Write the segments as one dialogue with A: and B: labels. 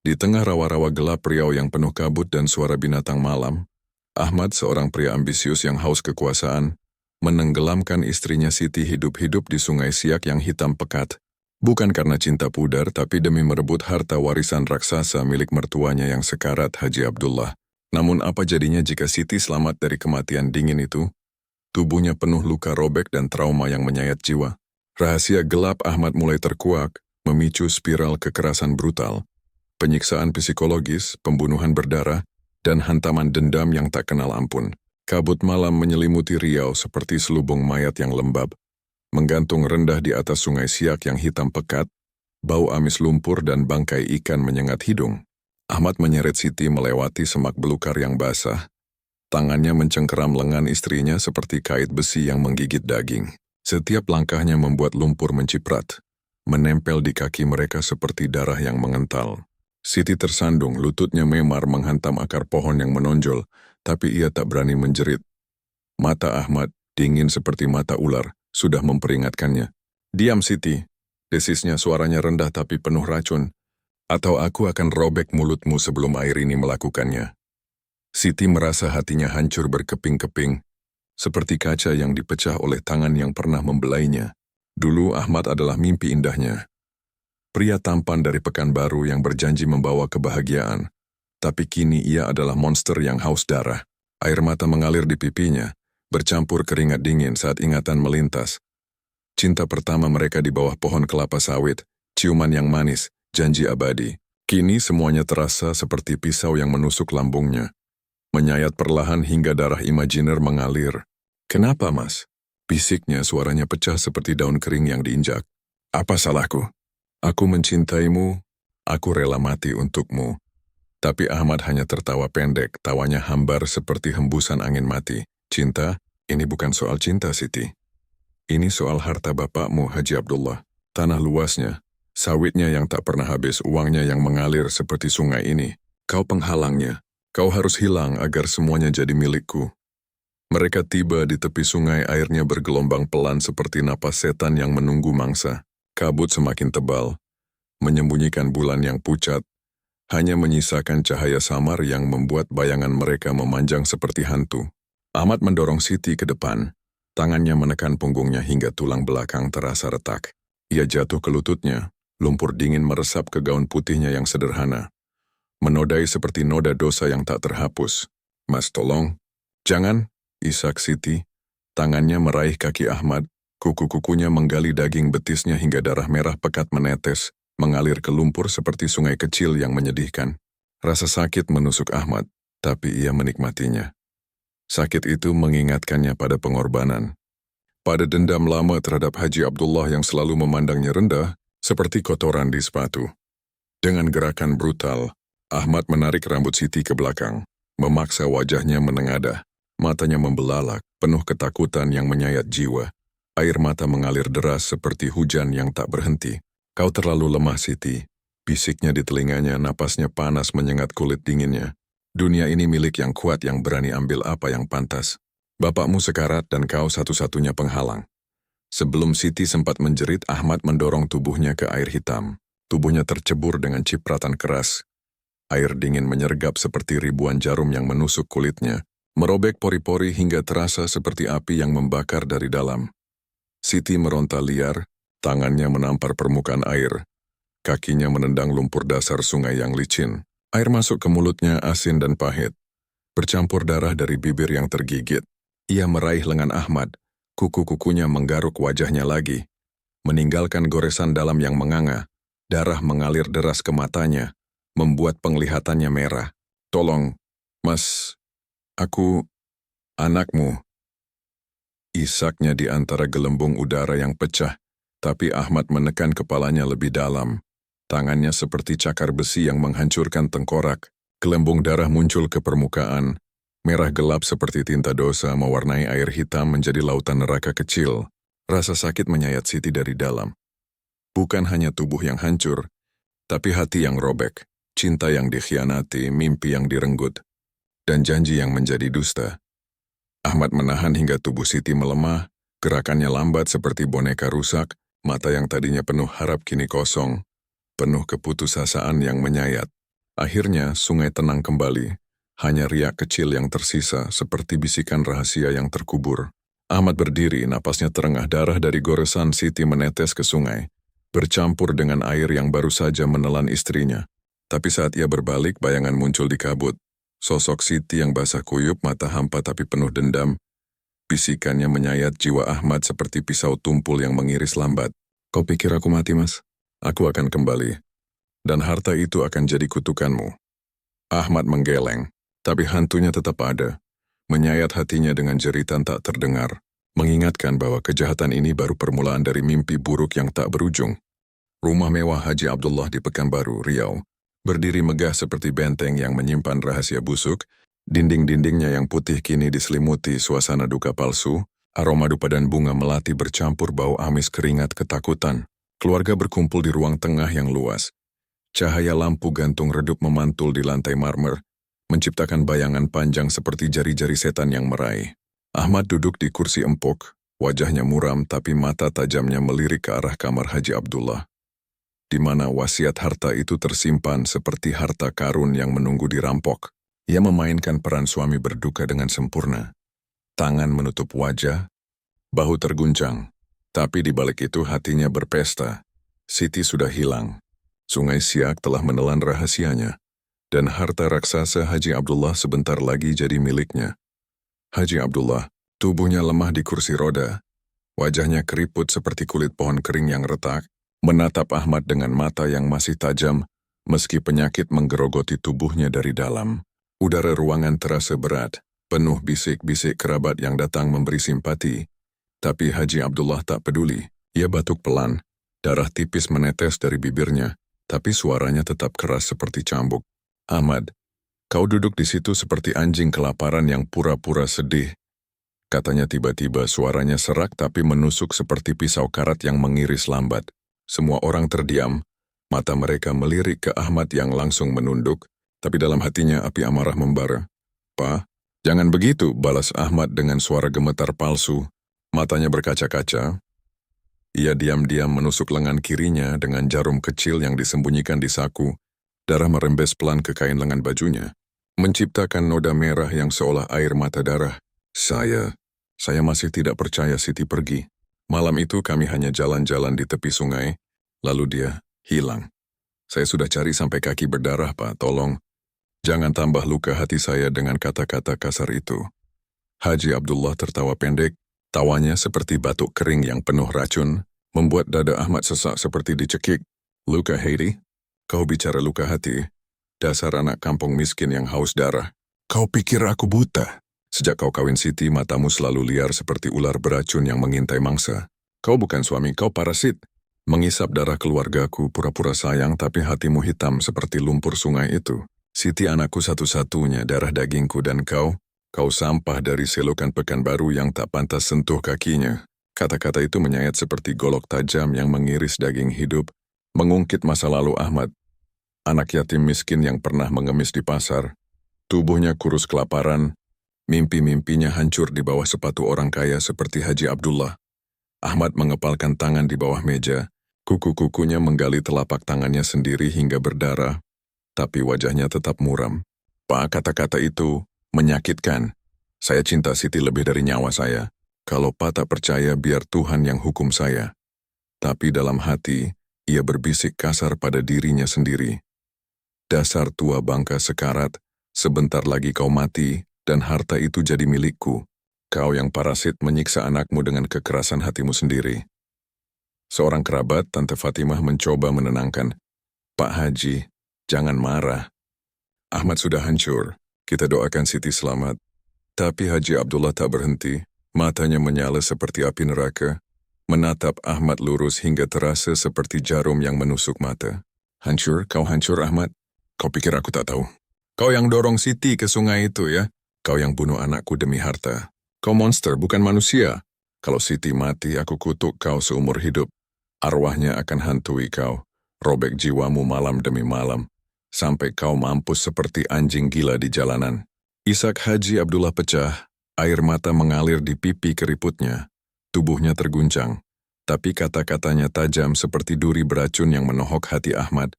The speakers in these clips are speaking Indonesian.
A: Di tengah rawa-rawa gelap riau yang penuh kabut dan suara binatang malam, Ahmad, seorang pria ambisius yang haus kekuasaan, menenggelamkan istrinya Siti hidup-hidup di sungai Siak yang hitam pekat, bukan karena cinta pudar tapi demi merebut harta warisan raksasa milik mertuanya yang sekarat, Haji Abdullah. Namun apa jadinya jika Siti selamat dari kematian dingin itu? Tubuhnya penuh luka robek dan trauma yang menyayat jiwa. Rahasia gelap Ahmad mulai terkuak, memicu spiral kekerasan brutal. Penyiksaan psikologis, pembunuhan berdarah, dan hantaman dendam yang tak kenal ampun. Kabut malam menyelimuti Riau seperti selubung mayat yang lembab, menggantung rendah di atas sungai Siak yang hitam pekat, bau amis lumpur dan bangkai ikan menyengat hidung. Ahmad menyeret Siti melewati semak belukar yang basah. Tangannya mencengkeram lengan istrinya seperti kait besi yang menggigit daging. Setiap langkahnya membuat lumpur menciprat, menempel di kaki mereka seperti darah yang mengental. Siti tersandung, lututnya memar menghantam akar pohon yang menonjol, tapi ia tak berani menjerit. Mata Ahmad, dingin seperti mata ular, sudah memperingatkannya. "Diam Siti," desisnya, suaranya rendah tapi penuh racun. "Atau aku akan robek mulutmu sebelum air ini melakukannya." Siti merasa hatinya hancur berkeping-keping, seperti kaca yang dipecah oleh tangan yang pernah membelainya. Dulu Ahmad adalah mimpi indahnya. Pria tampan dari Pekanbaru yang berjanji membawa kebahagiaan. Tapi kini ia adalah monster yang haus darah. Air mata mengalir di pipinya, bercampur keringat dingin saat ingatan melintas. Cinta pertama mereka di bawah pohon kelapa sawit, ciuman yang manis, janji abadi. Kini semuanya terasa seperti pisau yang menusuk lambungnya. Menyayat perlahan hingga darah imajiner mengalir. "Kenapa, Mas?" bisiknya, suaranya pecah seperti daun kering yang diinjak. "Apa salahku? Aku mencintaimu, aku rela mati untukmu." Tapi Ahmad hanya tertawa pendek, tawanya hambar seperti hembusan angin mati. "Cinta, ini bukan soal cinta, Siti. Ini soal harta bapakmu, Haji Abdullah. Tanah luasnya, sawitnya yang tak pernah habis, uangnya yang mengalir seperti sungai ini. Kau penghalangnya. Kau harus hilang agar semuanya jadi milikku." Mereka tiba di tepi sungai, airnya bergelombang pelan seperti napas setan yang menunggu mangsa. Kabut semakin tebal, menyembunyikan bulan yang pucat, hanya menyisakan cahaya samar yang membuat bayangan mereka memanjang seperti hantu. Ahmad mendorong Siti ke depan, tangannya menekan punggungnya hingga tulang belakang terasa retak. Ia jatuh ke lututnya, lumpur dingin meresap ke gaun putihnya yang sederhana, menodai seperti noda dosa yang tak terhapus. "Mas, tolong." "Jangan," isak Siti. Tangannya meraih kaki Ahmad, kuku-kukunya menggali daging betisnya hingga darah merah pekat menetes, mengalir ke lumpur seperti sungai kecil yang menyedihkan. Rasa sakit menusuk Ahmad, tapi ia menikmatinya. Sakit itu mengingatkannya pada pengorbanan, pada dendam lama terhadap Haji Abdullah yang selalu memandangnya rendah, seperti kotoran di sepatu. Dengan gerakan brutal, Ahmad menarik rambut Siti ke belakang, memaksa wajahnya menengadah. Matanya membelalak, penuh ketakutan yang menyayat jiwa. Air mata mengalir deras seperti hujan yang tak berhenti. "Kau terlalu lemah, Siti," bisiknya di telinganya, napasnya panas menyengat kulit dinginnya. "Dunia ini milik yang kuat yang berani ambil apa yang pantas. Bapakmu sekarat dan kau satu-satunya penghalang." Sebelum Siti sempat menjerit, Ahmad mendorong tubuhnya ke air hitam. Tubuhnya tercebur dengan cipratan keras. Air dingin menyergap seperti ribuan jarum yang menusuk kulitnya, merobek pori-pori hingga terasa seperti api yang membakar dari dalam. Siti meronta liar, tangannya menampar permukaan air. Kakinya menendang lumpur dasar sungai yang licin. Air masuk ke mulutnya asin dan pahit, bercampur darah dari bibir yang tergigit. Ia meraih lengan Ahmad, kuku-kukunya menggaruk wajahnya lagi, meninggalkan goresan dalam yang menganga. Darah mengalir deras ke matanya, membuat penglihatannya merah. "Tolong, Mas. Aku anakmu." Isaknya di antara gelembung udara yang pecah, tapi Ahmad menekan kepalanya lebih dalam. Tangannya seperti cakar besi yang menghancurkan tengkorak. Gelembung darah muncul ke permukaan. Merah gelap seperti tinta dosa mewarnai air hitam menjadi lautan neraka kecil. Rasa sakit menyayat Siti dari dalam. Bukan hanya tubuh yang hancur, tapi hati yang robek, cinta yang dikhianati, mimpi yang direnggut, dan janji yang menjadi dusta. Ahmad menahan hingga tubuh Siti melemah, gerakannya lambat seperti boneka rusak, mata yang tadinya penuh harap kini kosong, penuh keputusasaan yang menyayat. Akhirnya, sungai tenang kembali. Hanya riak kecil yang tersisa seperti bisikan rahasia yang terkubur. Ahmad berdiri, napasnya terengah, darah dari goresan Siti menetes ke sungai, bercampur dengan air yang baru saja menelan istrinya. Tapi saat ia berbalik, bayangan muncul di kabut. Sosok Siti yang basah kuyup, mata hampa tapi penuh dendam. Bisikannya menyayat jiwa Ahmad seperti pisau tumpul yang mengiris lambat. Kau pikir aku mati, Mas? Aku akan kembali. Dan harta itu akan jadi kutukanmu. Ahmad menggeleng, tapi hantunya tetap ada. Menyayat hatinya dengan jeritan tak terdengar. Mengingatkan bahwa kejahatan ini baru permulaan dari mimpi buruk yang tak berujung. Rumah mewah Haji Abdullah di Pekanbaru, Riau, berdiri megah seperti benteng yang menyimpan rahasia busuk. Dinding-dindingnya yang putih kini diselimuti suasana duka palsu. Aroma dupa dan bunga melati bercampur bau amis keringat ketakutan. Keluarga berkumpul di ruang tengah yang luas. Cahaya lampu gantung redup memantul di lantai marmer, menciptakan bayangan panjang seperti jari-jari setan yang meraih. Ahmad duduk di kursi empuk, wajahnya muram tapi mata tajamnya melirik ke arah kamar Haji Abdullah, di mana wasiat harta itu tersimpan seperti harta karun yang menunggu dirampok. Ia memainkan peran suami berduka dengan sempurna. Tangan menutup wajah, bahu terguncang, tapi di balik itu hatinya berpesta. Siti sudah hilang. Sungai Siak telah menelan rahasianya, dan harta raksasa Haji Abdullah sebentar lagi jadi miliknya. Haji Abdullah, tubuhnya lemah di kursi roda, wajahnya keriput seperti kulit pohon kering yang retak, menatap Ahmad dengan mata yang masih tajam, meski penyakit menggerogoti tubuhnya dari dalam. Udara ruangan terasa berat, penuh bisik-bisik kerabat yang datang memberi simpati. Tapi Haji Abdullah tak peduli. Ia batuk pelan, darah tipis menetes dari bibirnya, tapi suaranya tetap keras seperti cambuk. Ahmad, kau duduk di situ seperti anjing kelaparan yang pura-pura sedih. Katanya tiba-tiba, suaranya serak tapi menusuk seperti pisau karat yang mengiris lambat. Semua orang terdiam, mata mereka melirik ke Ahmad yang langsung menunduk, tapi dalam hatinya api amarah membara. "Pa, jangan begitu," balas Ahmad dengan suara gemetar palsu. Matanya berkaca-kaca. Ia diam-diam menusuk lengan kirinya dengan jarum kecil yang disembunyikan di saku. Darah merembes pelan ke kain lengan bajunya, menciptakan noda merah yang seolah air mata darah. Saya masih tidak percaya Siti pergi. Malam itu kami hanya jalan-jalan di tepi sungai, lalu dia hilang. Saya sudah cari sampai kaki berdarah, Pak, tolong. Jangan tambah luka hati saya dengan kata-kata kasar itu. Haji Abdullah tertawa pendek, tawanya seperti batuk kering yang penuh racun, membuat dada Ahmad sesak seperti dicekik. "Luka hati? Kau bicara luka hati? Dasar anak kampung miskin yang haus darah. Kau pikir aku buta? Sejak kau kawin Siti, matamu selalu liar seperti ular beracun yang mengintai mangsa. Kau bukan suami, kau parasit. Mengisap darah keluargaku, pura-pura sayang, tapi hatimu hitam seperti lumpur sungai itu. Siti anakku satu-satunya, darah dagingku, dan kau sampah dari selokan Pekanbaru yang tak pantas sentuh kakinya." Kata-kata itu menyayat seperti golok tajam yang mengiris daging hidup, mengungkit masa lalu Ahmad. Anak yatim miskin yang pernah mengemis di pasar, tubuhnya kurus kelaparan, mimpi-mimpinya hancur di bawah sepatu orang kaya seperti Haji Abdullah. Ahmad mengepalkan tangan di bawah meja, kuku-kukunya menggali telapak tangannya sendiri hingga berdarah, tapi wajahnya tetap muram. "Pak, kata-kata itu menyakitkan. Saya cinta Siti lebih dari nyawa saya. Kalau Pak tak percaya, biar Tuhan yang hukum saya." Tapi dalam hati, ia berbisik kasar pada dirinya sendiri. "Dasar tua bangka sekarat, sebentar lagi kau mati, dan harta itu jadi milikku. Kau yang parasit menyiksa anakmu dengan kekerasan hatimu sendiri." Seorang kerabat, Tante Fatimah, mencoba menenangkan. "Pak Haji, jangan marah. Ahmad sudah hancur. Kita doakan Siti selamat." Tapi Haji Abdullah tak berhenti. Matanya menyala seperti api neraka, menatap Ahmad lurus hingga terasa seperti jarum yang menusuk mata. "Hancur? Kau hancur, Ahmad? Kau pikir aku tak tahu? Kau yang dorong Siti ke sungai itu, ya? Kau yang bunuh anakku demi harta. Kau monster, bukan manusia. Kalau Siti mati, aku kutuk kau seumur hidup. Arwahnya akan hantui kau, robek jiwamu malam demi malam, sampai kau mampus seperti anjing gila di jalanan." Isak Haji Abdullah pecah, air mata mengalir di pipi keriputnya. Tubuhnya terguncang, tapi kata-katanya tajam seperti duri beracun yang menohok hati Ahmad,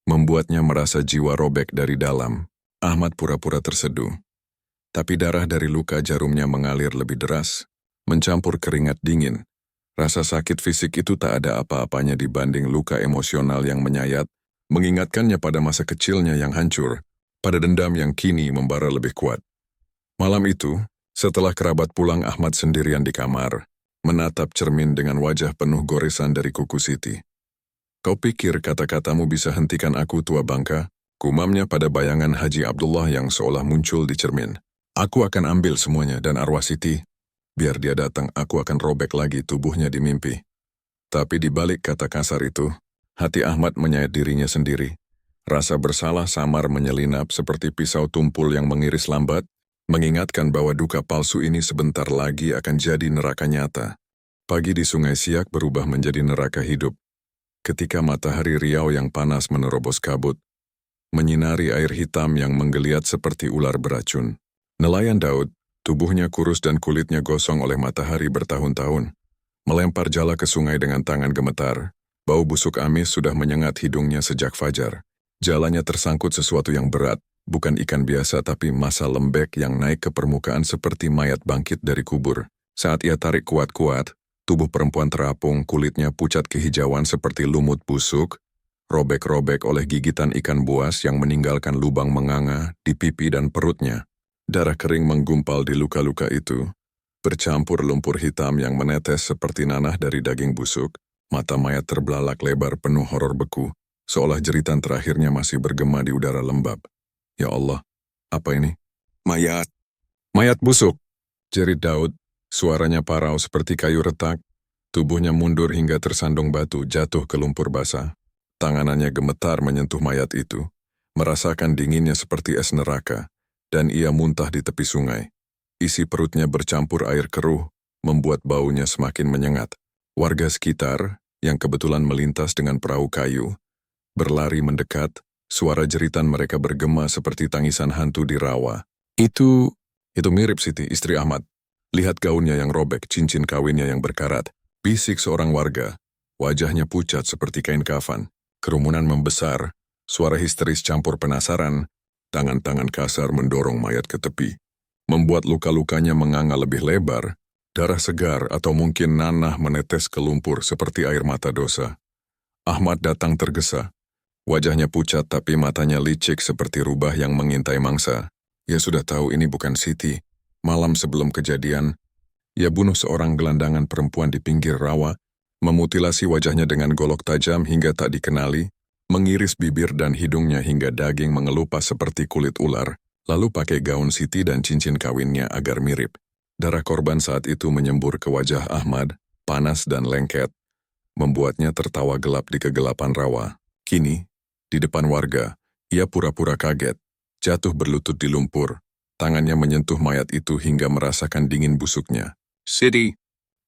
A: membuatnya merasa jiwa robek dari dalam. Ahmad pura-pura terseduh. Tapi darah dari luka jarumnya mengalir lebih deras, mencampur keringat dingin. Rasa sakit fisik itu tak ada apa-apanya dibanding luka emosional yang menyayat, mengingatkannya pada masa kecilnya yang hancur, pada dendam yang kini membara lebih kuat. Malam itu, setelah kerabat pulang, Ahmad sendirian di kamar, menatap cermin dengan wajah penuh goresan dari kuku Siti. "Kau pikir kata-katamu bisa hentikan aku, tua bangka?" Gumamnya pada bayangan Haji Abdullah yang seolah muncul di cermin. "Aku akan ambil semuanya dan arwah Siti. Biar dia datang, aku akan robek lagi tubuhnya di mimpi." Tapi di balik kata kasar itu, hati Ahmad menyayat dirinya sendiri. Rasa bersalah samar menyelinap seperti pisau tumpul yang mengiris lambat, mengingatkan bahwa duka palsu ini sebentar lagi akan jadi neraka nyata. Pagi di Sungai Siak berubah menjadi neraka hidup. Ketika matahari riau yang panas menerobos kabut, menyinari air hitam yang menggeliat seperti ular beracun. Nelayan Daud, tubuhnya kurus dan kulitnya gosong oleh matahari bertahun-tahun, melempar jala ke sungai dengan tangan gemetar. Bau busuk amis sudah menyengat hidungnya sejak fajar. Jalanya tersangkut sesuatu yang berat, bukan ikan biasa tapi massa lembek yang naik ke permukaan seperti mayat bangkit dari kubur. Saat ia tarik kuat-kuat, tubuh perempuan terapung, kulitnya pucat kehijauan seperti lumut busuk, robek-robek oleh gigitan ikan buas yang meninggalkan lubang menganga di pipi dan perutnya. Darah kering menggumpal di luka-luka itu, bercampur lumpur hitam yang menetes seperti nanah dari daging busuk. Mata mayat terbelalak lebar penuh horor beku, seolah jeritan terakhirnya masih bergema di udara lembab. "Ya Allah, apa ini?" "Mayat! Mayat busuk!" jerit Daud, suaranya parau seperti kayu retak. Tubuhnya mundur hingga tersandung batu jatuh ke lumpur basah. Tangannya gemetar menyentuh mayat itu, merasakan dinginnya seperti es neraka, dan ia muntah di tepi sungai. Isi perutnya bercampur air keruh, membuat baunya semakin menyengat. Warga sekitar, yang kebetulan melintas dengan perahu kayu, berlari mendekat, suara jeritan mereka bergema seperti tangisan hantu di rawa. Itu mirip Siti, istri Ahmad. Lihat gaunnya yang robek, cincin kawinnya yang berkarat." Bisik seorang warga, wajahnya pucat seperti kain kafan. Kerumunan membesar, suara histeris campur penasaran, tangan-tangan kasar mendorong mayat ke tepi, membuat luka-lukanya menganga lebih lebar, darah segar atau mungkin nanah menetes ke lumpur seperti air mata dosa. Ahmad datang tergesa, wajahnya pucat tapi matanya licik seperti rubah yang mengintai mangsa. Ia sudah tahu ini bukan Siti. Malam sebelum kejadian, ia bunuh seorang gelandangan perempuan di pinggir rawa, memutilasi wajahnya dengan golok tajam hingga tak dikenali, mengiris bibir dan hidungnya hingga daging mengelupas seperti kulit ular, lalu pakai gaun Siti dan cincin kawinnya agar mirip. Darah korban saat itu menyembur ke wajah Ahmad, panas dan lengket, membuatnya tertawa gelap di kegelapan rawa. Kini, di depan warga, ia pura-pura kaget, jatuh berlutut di lumpur, tangannya menyentuh mayat itu hingga merasakan dingin busuknya. "Siti!"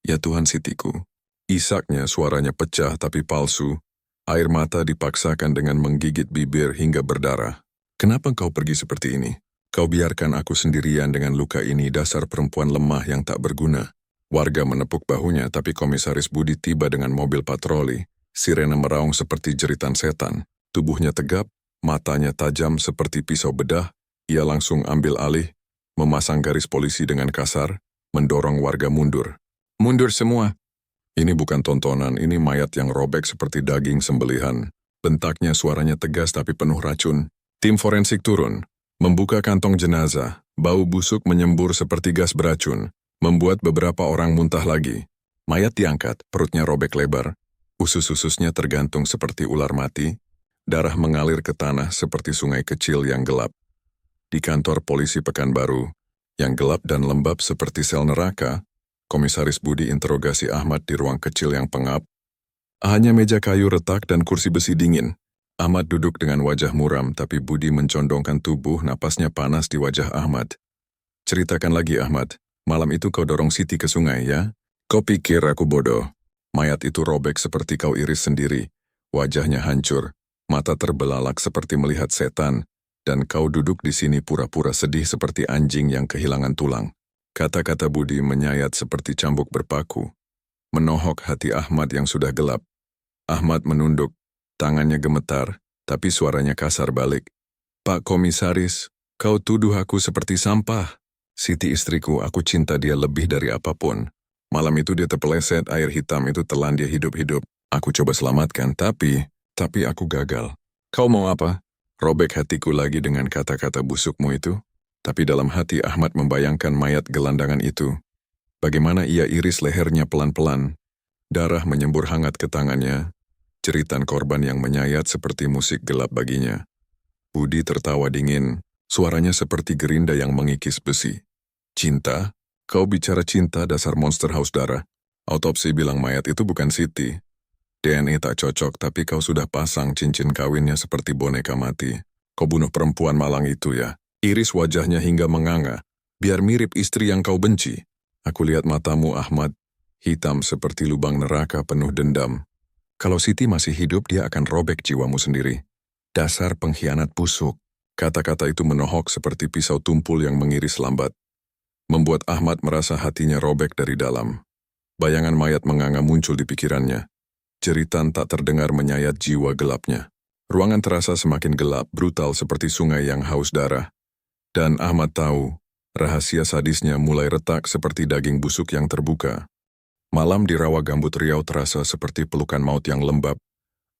A: "Ya Tuhan, Sitiku." Isaknya suaranya pecah tapi palsu. Air mata dipaksakan dengan menggigit bibir hingga berdarah. "Kenapa kau pergi seperti ini? Kau biarkan aku sendirian dengan luka ini, dasar perempuan lemah yang tak berguna." Warga menepuk bahunya, tapi Komisaris Budi tiba dengan mobil patroli. Sirene meraung seperti jeritan setan. Tubuhnya tegap, matanya tajam seperti pisau bedah. Ia langsung ambil alih, memasang garis polisi dengan kasar, mendorong warga mundur. "Mundur semua!" "Ini bukan tontonan, ini mayat yang robek seperti daging sembelihan." Bentaknya, suaranya tegas tapi penuh racun. Tim forensik turun, membuka kantong jenazah. Bau busuk menyembur seperti gas beracun, membuat beberapa orang muntah lagi. Mayat diangkat, perutnya robek lebar. Usus-ususnya tergantung seperti ular mati. Darah mengalir ke tanah seperti sungai kecil yang gelap. Di kantor polisi Pekanbaru, yang gelap dan lembab seperti sel neraka, Komisaris Budi interogasi Ahmad di ruang kecil yang pengap. Hanya meja kayu retak dan kursi besi dingin. Ahmad duduk dengan wajah muram, tapi Budi mencondongkan tubuh, napasnya panas di wajah Ahmad. "Ceritakan lagi, Ahmad. Malam itu kau dorong Siti ke sungai, ya? Kau pikir aku bodoh? Mayat itu robek seperti kau iris sendiri. Wajahnya hancur, mata terbelalak seperti melihat setan, dan kau duduk di sini pura-pura sedih seperti anjing yang kehilangan tulang." Kata-kata Budi menyayat seperti cambuk berpaku, menohok hati Ahmad yang sudah gelap. Ahmad menunduk, tangannya gemetar, tapi suaranya kasar balik. Pak Komisaris, kau tuduh aku seperti sampah. Siti istriku, aku cinta dia lebih dari apapun. Malam itu dia terpeleset, air hitam itu telan dia hidup-hidup. Aku coba selamatkan, tapi aku gagal. Kau mau apa? Robek hatiku lagi dengan kata-kata busukmu itu. Tapi dalam hati Ahmad membayangkan mayat gelandangan itu. Bagaimana ia iris lehernya pelan-pelan. Darah menyembur hangat ke tangannya. Jeritan korban yang menyayat seperti musik gelap baginya. Budi tertawa dingin, suaranya seperti gerinda yang mengikis besi. Cinta? Kau bicara cinta dasar monster haus darah. Autopsi bilang mayat itu bukan Siti. DNA tak cocok, tapi kau sudah pasang cincin kawinnya seperti boneka mati. Kau bunuh perempuan malang itu ya. Iris wajahnya hingga menganga, biar mirip istri yang kau benci. Aku lihat matamu, Ahmad, hitam seperti lubang neraka penuh dendam. Kalau Siti masih hidup, dia akan robek jiwamu sendiri. Dasar pengkhianat busuk. Kata-kata itu menohok seperti pisau tumpul yang mengiris lambat. Membuat Ahmad merasa hatinya robek dari dalam. Bayangan mayat menganga muncul di pikirannya. Jeritan tak terdengar menyayat jiwa gelapnya. Ruangan terasa semakin gelap, brutal seperti sungai yang haus darah. Dan Ahmad tahu, rahasia sadisnya mulai retak seperti daging busuk yang terbuka. Malam di rawa gambut Riau terasa seperti pelukan maut yang lembab.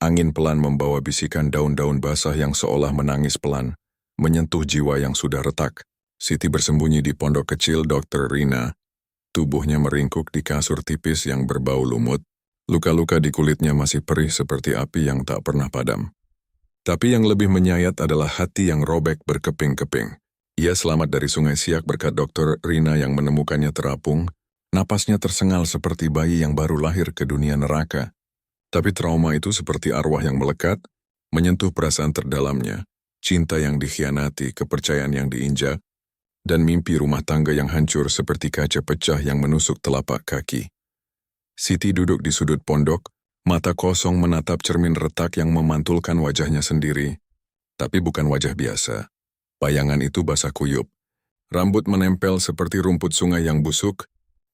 A: Angin pelan membawa bisikan daun-daun basah yang seolah menangis pelan, menyentuh jiwa yang sudah retak. Siti bersembunyi di pondok kecil Dr. Rina. Tubuhnya meringkuk di kasur tipis yang berbau lumut. Luka-luka di kulitnya masih perih seperti api yang tak pernah padam. Tapi yang lebih menyayat adalah hati yang robek berkeping-keping. Ia selamat dari Sungai Siak berkat Dr. Rina yang menemukannya terapung. Napasnya tersengal seperti bayi yang baru lahir ke dunia neraka. Tapi trauma itu seperti arwah yang melekat, menyentuh perasaan terdalamnya, cinta yang dikhianati, kepercayaan yang diinjak, dan mimpi rumah tangga yang hancur seperti kaca pecah yang menusuk telapak kaki. Siti duduk di sudut pondok, mata kosong menatap cermin retak yang memantulkan wajahnya sendiri. Tapi bukan wajah biasa. Bayangan itu basah kuyup. Rambut menempel seperti rumput sungai yang busuk,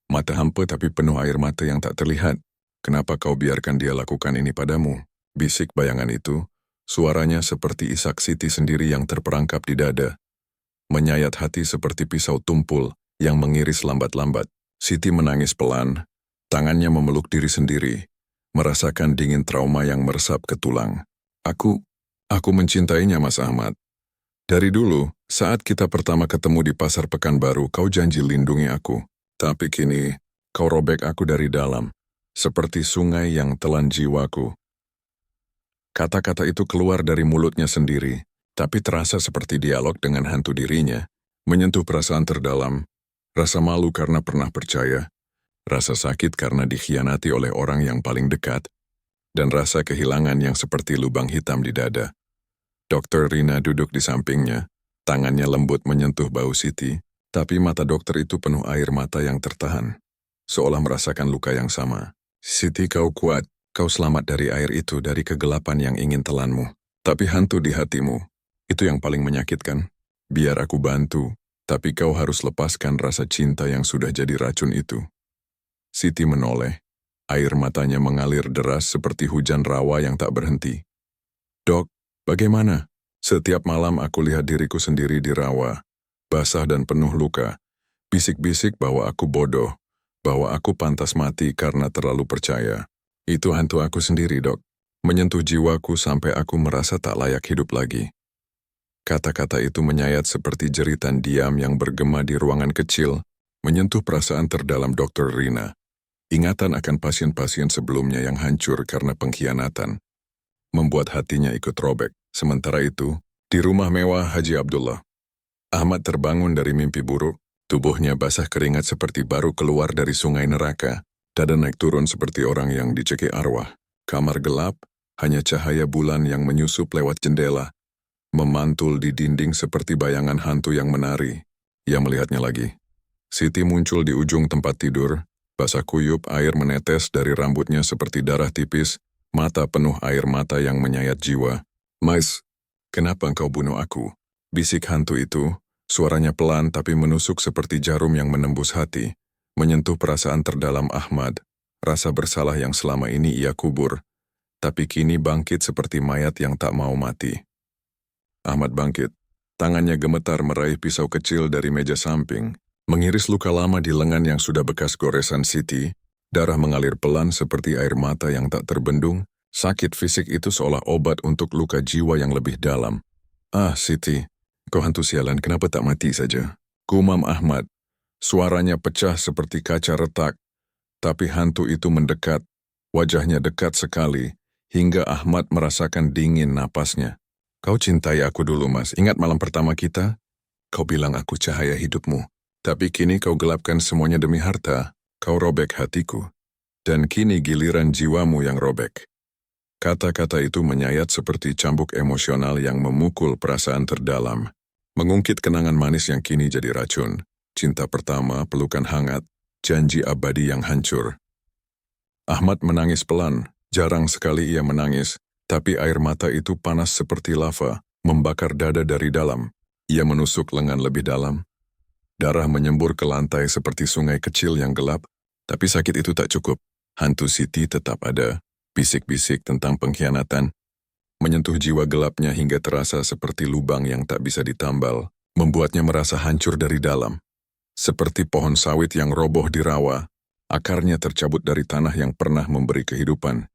A: mata hampa tapi penuh air mata yang tak terlihat. Kenapa kau biarkan dia lakukan ini padamu? Bisik bayangan itu, suaranya seperti isak Siti sendiri yang terperangkap di dada. Menyayat hati seperti pisau tumpul yang mengiris lambat-lambat. Siti menangis pelan, tangannya memeluk diri sendiri, merasakan dingin trauma yang meresap ke tulang. Aku mencintainya, Mas Ahmad. Dari dulu, saat kita pertama ketemu di Pasar Pekanbaru, kau janji lindungi aku. Tapi kini, kau robek aku dari dalam, seperti sungai yang telan jiwaku. Kata-kata itu keluar dari mulutnya sendiri, tapi terasa seperti dialog dengan hantu dirinya, menyentuh perasaan terdalam, rasa malu karena pernah percaya, rasa sakit karena dikhianati oleh orang yang paling dekat, dan rasa kehilangan yang seperti lubang hitam di dada. Dr. Rina duduk di sampingnya, tangannya lembut menyentuh bau Siti, tapi mata dokter itu penuh air mata yang tertahan, seolah merasakan luka yang sama. Siti, kau kuat, kau selamat dari air itu, dari kegelapan yang ingin telanmu. Tapi hantu di hatimu, itu yang paling menyakitkan. Biar aku bantu, tapi kau harus lepaskan rasa cinta yang sudah jadi racun itu. Siti menoleh, air matanya mengalir deras seperti hujan rawa yang tak berhenti. Dok, bagaimana? Setiap malam aku lihat diriku sendiri di rawa, basah dan penuh luka, bisik-bisik bahwa aku bodoh, bahwa aku pantas mati karena terlalu percaya. Itu hantu aku sendiri, Dok. Menyentuh jiwaku sampai aku merasa tak layak hidup lagi. Kata-kata itu menyayat seperti jeritan diam yang bergema di ruangan kecil, menyentuh perasaan terdalam Dr. Rina. Ingatan akan pasien-pasien sebelumnya yang hancur karena pengkhianatan, membuat hatinya ikut robek. Sementara itu, di rumah mewah Haji Abdullah, Ahmad terbangun dari mimpi buruk, tubuhnya basah keringat seperti baru keluar dari sungai neraka, dada naik turun seperti orang yang dicekik arwah. Kamar gelap, hanya cahaya bulan yang menyusup lewat jendela, memantul di dinding seperti bayangan hantu yang menari. Ia melihatnya lagi. Siti muncul di ujung tempat tidur, basah kuyup, air menetes dari rambutnya seperti darah tipis, mata penuh air mata yang menyayat jiwa. Mas, kenapa engkau bunuh aku? Bisik hantu itu, suaranya pelan tapi menusuk seperti jarum yang menembus hati, menyentuh perasaan terdalam Ahmad, rasa bersalah yang selama ini ia kubur. tapi kini bangkit seperti mayat yang tak mau mati. Ahmad bangkit. Tangannya gemetar meraih pisau kecil dari meja samping, mengiris luka lama di lengan yang sudah bekas goresan Siti. Darah mengalir pelan seperti air mata yang tak terbendung. Sakit fisik itu seolah obat untuk luka jiwa yang lebih dalam. "Ah, Siti, kau hantu sialan, kenapa tak mati saja?" Gumam Ahmad. Suaranya pecah seperti kaca retak, tapi hantu itu mendekat. Wajahnya dekat sekali, hingga Ahmad merasakan dingin napasnya. "Kau cintai aku dulu, Mas. Ingat malam pertama kita? Kau bilang aku cahaya hidupmu. Tapi kini kau gelapkan semuanya demi harta. Kau robek hatiku. Dan kini giliran jiwamu yang robek." Kata-kata itu menyayat seperti cambuk emosional yang memukul perasaan terdalam. Mengungkit kenangan manis yang kini jadi racun. Cinta pertama, pelukan hangat, janji abadi yang hancur. Ahmad menangis pelan. Jarang sekali ia menangis, tapi air mata itu panas seperti lava, membakar dada dari dalam. Ia menusuk lengan lebih dalam. Darah menyembur ke lantai seperti sungai kecil yang gelap, tapi sakit itu tak cukup. Hantu Siti tetap ada. Bisik-bisik tentang pengkhianatan, menyentuh jiwa gelapnya hingga terasa seperti lubang yang tak bisa ditambal, membuatnya merasa hancur dari dalam. Seperti pohon sawit yang roboh di rawa, akarnya tercabut dari tanah yang pernah memberi kehidupan.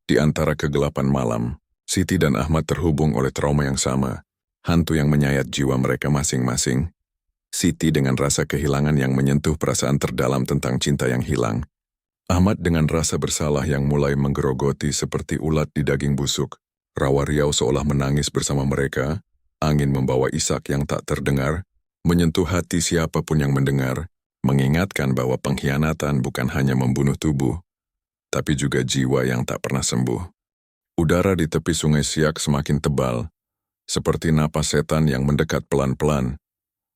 A: Di antara kegelapan malam, Siti dan Ahmad terhubung oleh trauma yang sama, hantu yang menyayat jiwa mereka masing-masing. Siti dengan rasa kehilangan yang menyentuh perasaan terdalam tentang cinta yang hilang. Ahmad dengan rasa bersalah yang mulai menggerogoti seperti ulat di daging busuk. Rawa riau seolah menangis bersama mereka, angin membawa isak yang tak terdengar, menyentuh hati siapapun yang mendengar, mengingatkan bahwa pengkhianatan bukan hanya membunuh tubuh, tapi juga jiwa yang tak pernah sembuh. Udara di tepi sungai Siak semakin tebal, seperti napas setan yang mendekat pelan-pelan,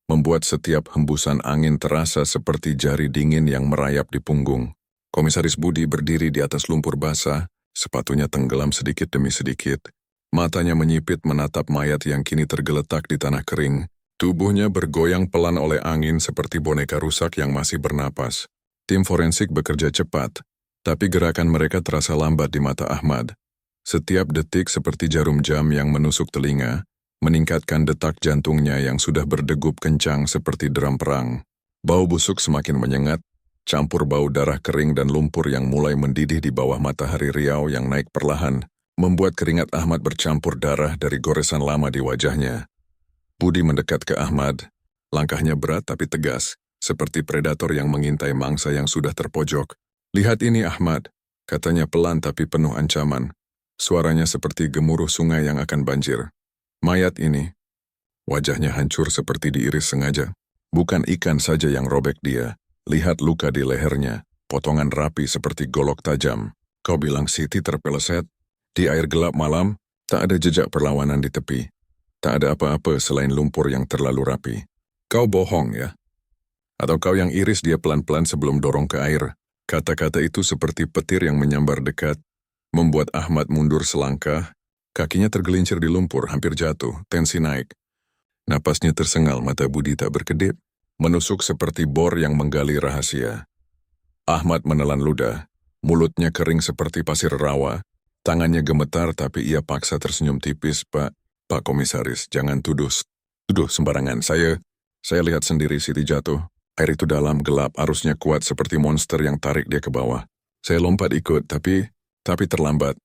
A: membuat setiap hembusan angin terasa seperti jari dingin yang merayap di punggung. Komisaris Budi berdiri di atas lumpur basah, sepatunya tenggelam sedikit demi sedikit. Matanya menyipit menatap mayat yang kini tergeletak di tanah kering. Tubuhnya bergoyang pelan oleh angin seperti boneka rusak yang masih bernapas. Tim forensik bekerja cepat, tapi gerakan mereka terasa lambat di mata Ahmad. Setiap detik seperti jarum jam yang menusuk telinga, meningkatkan detak jantungnya yang sudah berdegup kencang seperti drum perang. Bau busuk semakin menyengat, campur bau darah kering dan lumpur yang mulai mendidih di bawah matahari riau yang naik perlahan, membuat keringat Ahmad bercampur darah dari goresan lama di wajahnya. Budi mendekat ke Ahmad, langkahnya berat tapi tegas, seperti predator yang mengintai mangsa yang sudah terpojok. "Lihat ini Ahmad," katanya pelan tapi penuh ancaman. Suaranya seperti gemuruh sungai yang akan banjir. "Mayat ini, wajahnya hancur seperti diiris sengaja. Bukan ikan saja yang robek dia. Lihat luka di lehernya, potongan rapi seperti golok tajam. Kau bilang Siti terpeleset? Di air gelap malam, tak ada jejak perlawanan di tepi. Tak ada apa-apa selain lumpur yang terlalu rapi. Kau bohong ya? Atau kau yang iris dia pelan-pelan sebelum dorong ke air?" Kata-kata itu seperti petir yang menyambar dekat, membuat Ahmad mundur selangkah. Kakinya tergelincir di lumpur, hampir jatuh, tensi naik. Napasnya tersengal, mata Budi tak berkedip, menusuk seperti bor yang menggali rahasia. Ahmad menelan ludah, mulutnya kering seperti pasir rawa, tangannya gemetar tapi ia paksa tersenyum tipis. Pak Komisaris, jangan tuduh sembarangan. Saya lihat sendiri Siti jatuh. Air itu dalam, gelap, arusnya kuat seperti monster yang tarik dia ke bawah. Saya lompat ikut, tapi terlambat.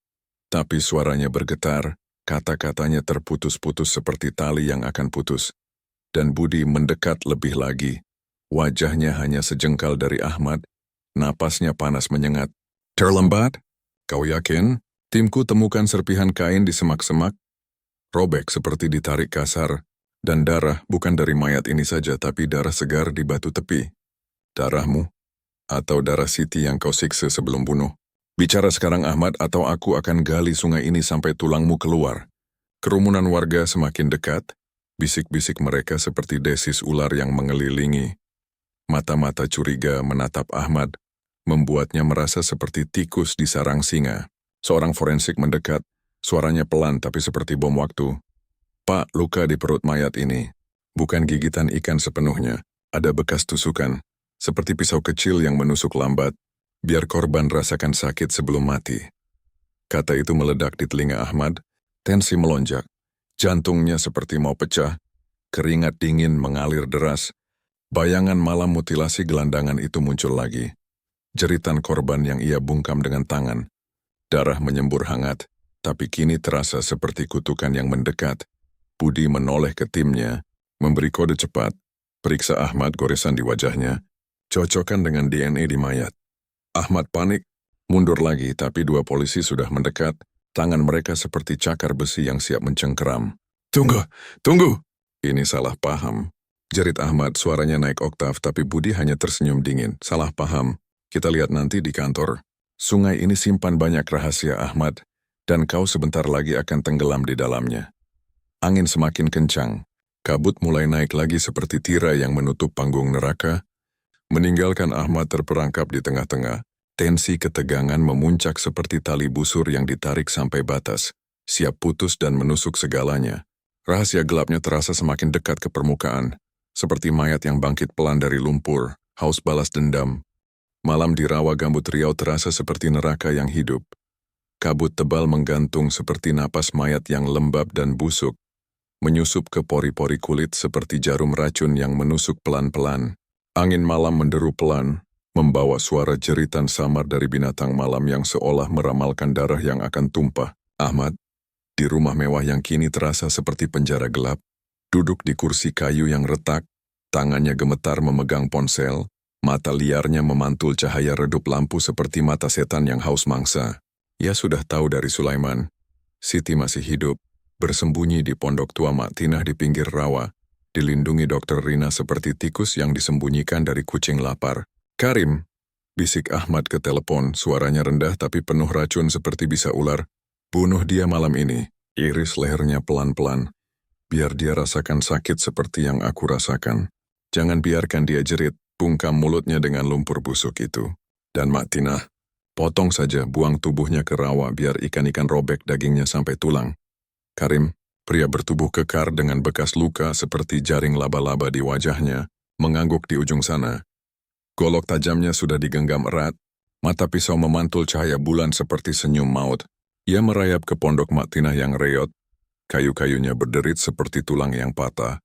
A: Tapi suaranya bergetar, kata-katanya terputus-putus seperti tali yang akan putus. Dan Budi mendekat lebih lagi. Wajahnya hanya sejengkal dari Ahmad, napasnya panas menyengat. "Terlambat? Kau yakin?" Timku temukan serpihan kain di semak-semak, robek seperti ditarik kasar, dan darah bukan dari mayat ini saja tapi darah segar di batu tepi. Darahmu? Atau darah Siti yang kau siksa sebelum bunuh? Bicara sekarang Ahmad atau aku akan gali sungai ini sampai tulangmu keluar. Kerumunan warga semakin dekat. Bisik-bisik mereka seperti desis ular yang mengelilingi. Mata-mata curiga menatap Ahmad, membuatnya merasa seperti tikus di sarang singa. Seorang forensik mendekat, suaranya pelan tapi seperti bom waktu. "Pak, luka di perut mayat ini. Bukan gigitan ikan sepenuhnya. Ada bekas tusukan, seperti pisau kecil yang menusuk lambat, biar korban rasakan sakit sebelum mati." Kata itu meledak di telinga Ahmad, tensi melonjak, jantungnya seperti mau pecah, keringat dingin mengalir deras. Bayangan malam mutilasi gelandangan itu muncul lagi. Jeritan korban yang ia bungkam dengan tangan. Darah menyembur hangat, tapi kini terasa seperti kutukan yang mendekat. Budi menoleh ke timnya, memberi kode cepat. Periksa Ahmad goresan di wajahnya, cocokkan dengan DNA di mayat. Ahmad panik, mundur lagi, tapi dua polisi sudah mendekat. Tangan mereka seperti cakar besi yang siap mencengkeram. Tunggu, tunggu! Ini salah paham. Jerit Ahmad, suaranya naik oktav, tapi Budi hanya tersenyum dingin. Salah paham. Kita lihat nanti di kantor. Sungai ini simpan banyak rahasia, Ahmad, dan kau sebentar lagi akan tenggelam di dalamnya. Angin semakin kencang. Kabut mulai naik lagi seperti tirai yang menutup panggung neraka. Meninggalkan Ahmad terperangkap di tengah-tengah. Tensi ketegangan memuncak seperti tali busur yang ditarik sampai batas, siap putus dan menusuk segalanya. Rahasia gelapnya terasa semakin dekat ke permukaan, seperti mayat yang bangkit pelan dari lumpur, haus balas dendam. Malam di rawa gambut Riau terasa seperti neraka yang hidup. Kabut tebal menggantung seperti napas mayat yang lembab dan busuk, menyusup ke pori-pori kulit seperti jarum racun yang menusuk pelan-pelan. Angin malam menderu pelan, membawa suara jeritan samar dari binatang malam yang seolah meramalkan darah yang akan tumpah. Ahmad, di rumah mewah yang kini terasa seperti penjara gelap, duduk di kursi kayu yang retak, tangannya gemetar memegang ponsel, mata liarnya memantul cahaya redup lampu seperti mata setan yang haus mangsa. Ia sudah tahu dari Sulaiman, Siti masih hidup, bersembunyi di pondok tua Mak Tinah di pinggir rawa, dilindungi Dokter Rina seperti tikus yang disembunyikan dari kucing lapar. Karim, bisik Ahmad ke telepon, suaranya rendah tapi penuh racun seperti bisa ular. Bunuh dia malam ini, iris lehernya pelan-pelan. Biar dia rasakan sakit seperti yang aku rasakan. Jangan biarkan dia jerit, bungkam mulutnya dengan lumpur busuk itu. Dan Mak Tinah, potong saja, buang tubuhnya ke rawa biar ikan-ikan robek dagingnya sampai tulang. Karim, pria bertubuh kekar dengan bekas luka seperti jaring laba-laba di wajahnya, mengangguk di ujung sana. Golok tajamnya sudah digenggam erat, mata pisau memantul cahaya bulan seperti senyum maut. Ia merayap ke pondok Mak Tinah yang reot, kayu-kayunya berderit seperti tulang yang patah.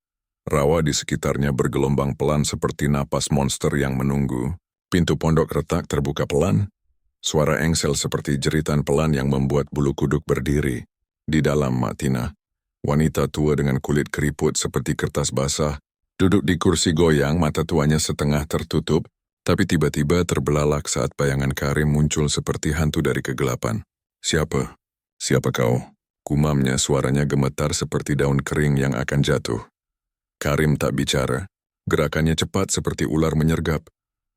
A: Rawa di sekitarnya bergelombang pelan seperti napas monster yang menunggu. Pintu pondok retak terbuka pelan, suara engsel seperti jeritan pelan yang membuat bulu kuduk berdiri. Di dalam Mak Tinah, wanita tua dengan kulit keriput seperti kertas basah, duduk di kursi goyang, mata tuanya setengah tertutup, tapi tiba-tiba terbelalak saat bayangan Karim muncul seperti hantu dari kegelapan. Siapa? Siapa kau? Gumamnya, suaranya gemetar seperti daun kering yang akan jatuh. Karim tak bicara. Gerakannya cepat seperti ular menyergap.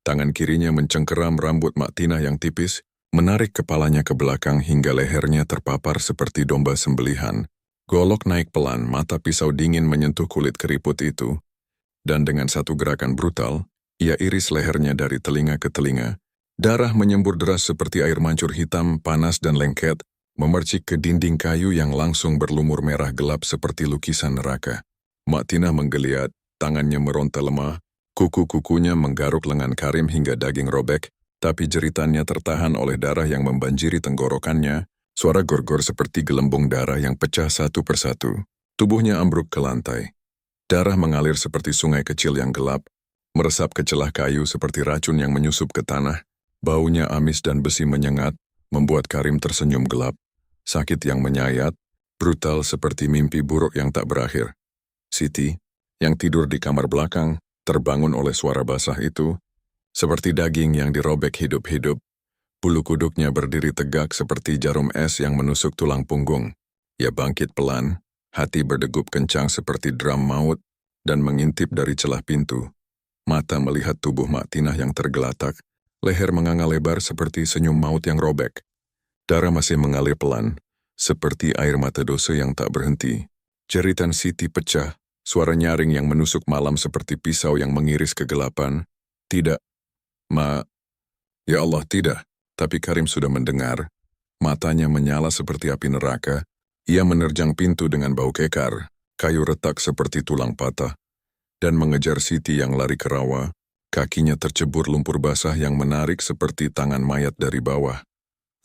A: Tangan kirinya mencengkeram rambut Mak Tinah yang tipis, menarik kepalanya ke belakang hingga lehernya terpapar seperti domba sembelihan. Golok naik pelan, mata pisau dingin menyentuh kulit keriput itu. Dan dengan satu gerakan brutal, ia iris lehernya dari telinga ke telinga. Darah menyembur deras seperti air mancur hitam, panas dan lengket, memercik ke dinding kayu yang langsung berlumur merah gelap seperti lukisan neraka. Mak Tinah menggeliat, tangannya meronta lemah, kuku-kukunya menggaruk lengan Karim hingga daging robek, tapi jeritannya tertahan oleh darah yang membanjiri tenggorokannya, suara gor-gor seperti gelembung darah yang pecah satu persatu. Tubuhnya ambruk ke lantai. Darah mengalir seperti sungai kecil yang gelap, meresap ke celah kayu seperti racun yang menyusup ke tanah. Baunya amis dan besi menyengat, membuat Karim tersenyum gelap. Sakit yang menyayat, brutal seperti mimpi buruk yang tak berakhir. Siti, yang tidur di kamar belakang, terbangun oleh suara basah itu, seperti daging yang dirobek hidup-hidup. Bulu kuduknya berdiri tegak seperti jarum es yang menusuk tulang punggung. Ia bangkit pelan, hati berdegup kencang seperti drum maut, dan mengintip dari celah pintu. Mata melihat tubuh Mak Tinah yang tergelatak, leher menganga lebar seperti senyum maut yang robek. Darah masih mengalir pelan, seperti air mata dosa yang tak berhenti. Jeritan Siti pecah, suara nyaring yang menusuk malam seperti pisau yang mengiris kegelapan. Tidak, Ma. Ya Allah, tidak. Tapi Karim sudah mendengar. Matanya menyala seperti api neraka. Ia menerjang pintu dengan bau kekar, kayu retak seperti tulang patah, dan mengejar Siti yang lari ke rawa. Kakinya tercebur lumpur basah yang menarik seperti tangan mayat dari bawah.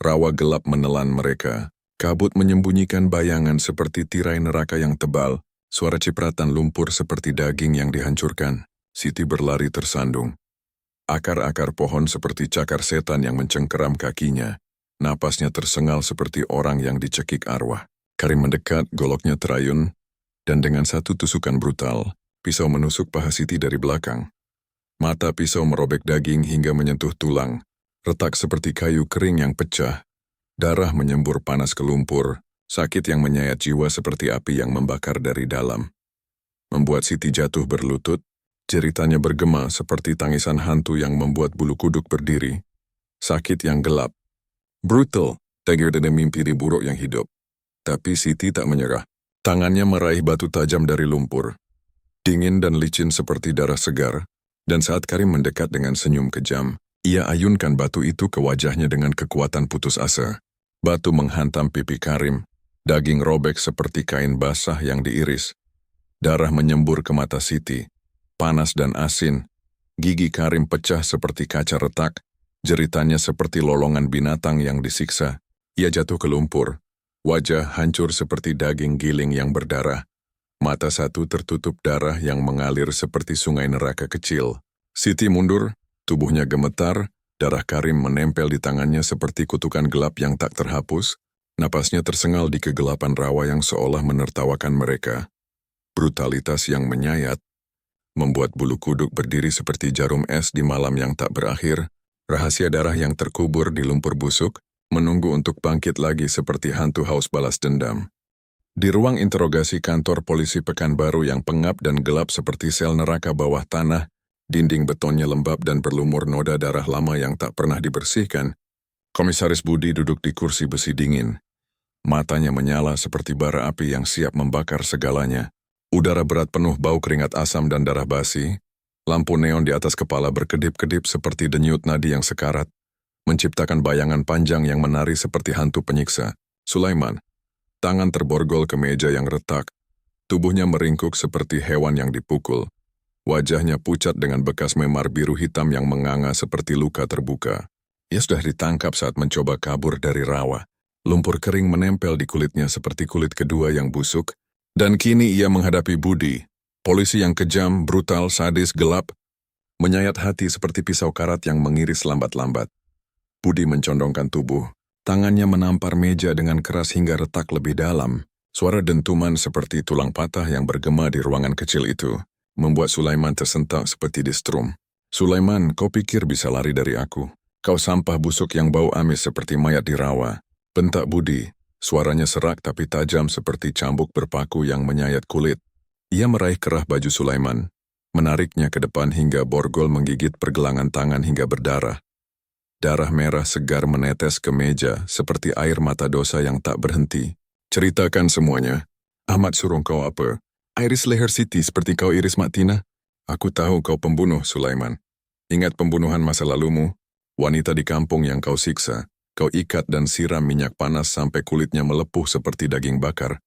A: Rawa gelap menelan mereka. Kabut menyembunyikan bayangan seperti tirai neraka yang tebal. Suara cipratan lumpur seperti daging yang dihancurkan. Siti berlari tersandung. Akar-akar pohon seperti cakar setan yang mencengkeram kakinya. Napasnya tersengal seperti orang yang dicekik arwah. Karim mendekat, goloknya terayun, dan dengan satu tusukan brutal, pisau menusuk paha Siti dari belakang. Mata pisau merobek daging hingga menyentuh tulang. Retak seperti kayu kering yang pecah. Darah menyembur panas ke lumpur, sakit yang menyayat jiwa seperti api yang membakar dari dalam. Membuat Siti jatuh berlutut, jeritanya bergema seperti tangisan hantu yang membuat bulu kuduk berdiri. Sakit yang gelap. Brutal, terakhir dari mimpi buruk yang hidup. Tapi Siti tak menyerah. Tangannya meraih batu tajam dari lumpur. Dingin dan licin seperti darah segar. Dan saat Karim mendekat dengan senyum kejam, ia ayunkan batu itu ke wajahnya dengan kekuatan putus asa. Batu menghantam pipi Karim. Daging robek seperti kain basah yang diiris. Darah menyembur ke mata Siti. Panas dan asin. Gigi Karim pecah seperti kaca retak. Jeritanya seperti lolongan binatang yang disiksa. Ia jatuh ke lumpur. Wajah hancur seperti daging giling yang berdarah. Mata satu tertutup darah yang mengalir seperti sungai neraka kecil. Siti mundur, tubuhnya gemetar, darah Karim menempel di tangannya seperti kutukan gelap yang tak terhapus. Napasnya tersengal di kegelapan rawa yang seolah menertawakan mereka. Brutalitas yang menyayat, membuat bulu kuduk berdiri seperti jarum es di malam yang tak berakhir. Rahasia darah yang terkubur di lumpur busuk, menunggu untuk bangkit lagi seperti hantu haus balas dendam. Di ruang interogasi kantor polisi Pekanbaru yang pengap dan gelap seperti sel neraka bawah tanah, dinding betonnya lembab dan berlumur noda darah lama yang tak pernah dibersihkan. Komisaris Budi duduk di kursi besi dingin. Matanya menyala seperti bara api yang siap membakar segalanya. Udara berat penuh bau keringat asam dan darah basi. Lampu neon di atas kepala berkedip-kedip seperti denyut nadi yang sekarat, menciptakan bayangan panjang yang menari seperti hantu penyiksa. Sulaiman, tangan terborgol ke meja yang retak. Tubuhnya meringkuk seperti hewan yang dipukul. Wajahnya pucat dengan bekas memar biru hitam yang menganga seperti luka terbuka. Ia sudah ditangkap saat mencoba kabur dari rawa. Lumpur kering menempel di kulitnya seperti kulit kedua yang busuk. Dan kini ia menghadapi Budi, polisi yang kejam, brutal, sadis, gelap, menyayat hati seperti pisau karat yang mengiris lambat-lambat. Budi mencondongkan tubuh. Tangannya menampar meja dengan keras hingga retak lebih dalam. Suara dentuman seperti tulang patah yang bergema di ruangan kecil itu membuat Sulaiman tersentak seperti distrum. Sulaiman, kau pikir bisa lari dari aku? Kau sampah busuk yang bau amis seperti mayat di rawa. Bentak Budi, suaranya serak tapi tajam seperti cambuk berpaku yang menyayat kulit. Ia meraih kerah baju Sulaiman, menariknya ke depan hingga borgol menggigit pergelangan tangan hingga berdarah. Darah merah segar menetes ke meja seperti air mata dosa yang tak berhenti. Ceritakan semuanya. Ahmad suruh kau apa? Iris leher Siti seperti kau iris Maktina? Aku tahu kau pembunuh, Sulaiman. Ingat pembunuhan masa lalumu? Wanita di kampung yang kau siksa. Kau ikat dan siram minyak panas sampai kulitnya melepuh seperti daging bakar.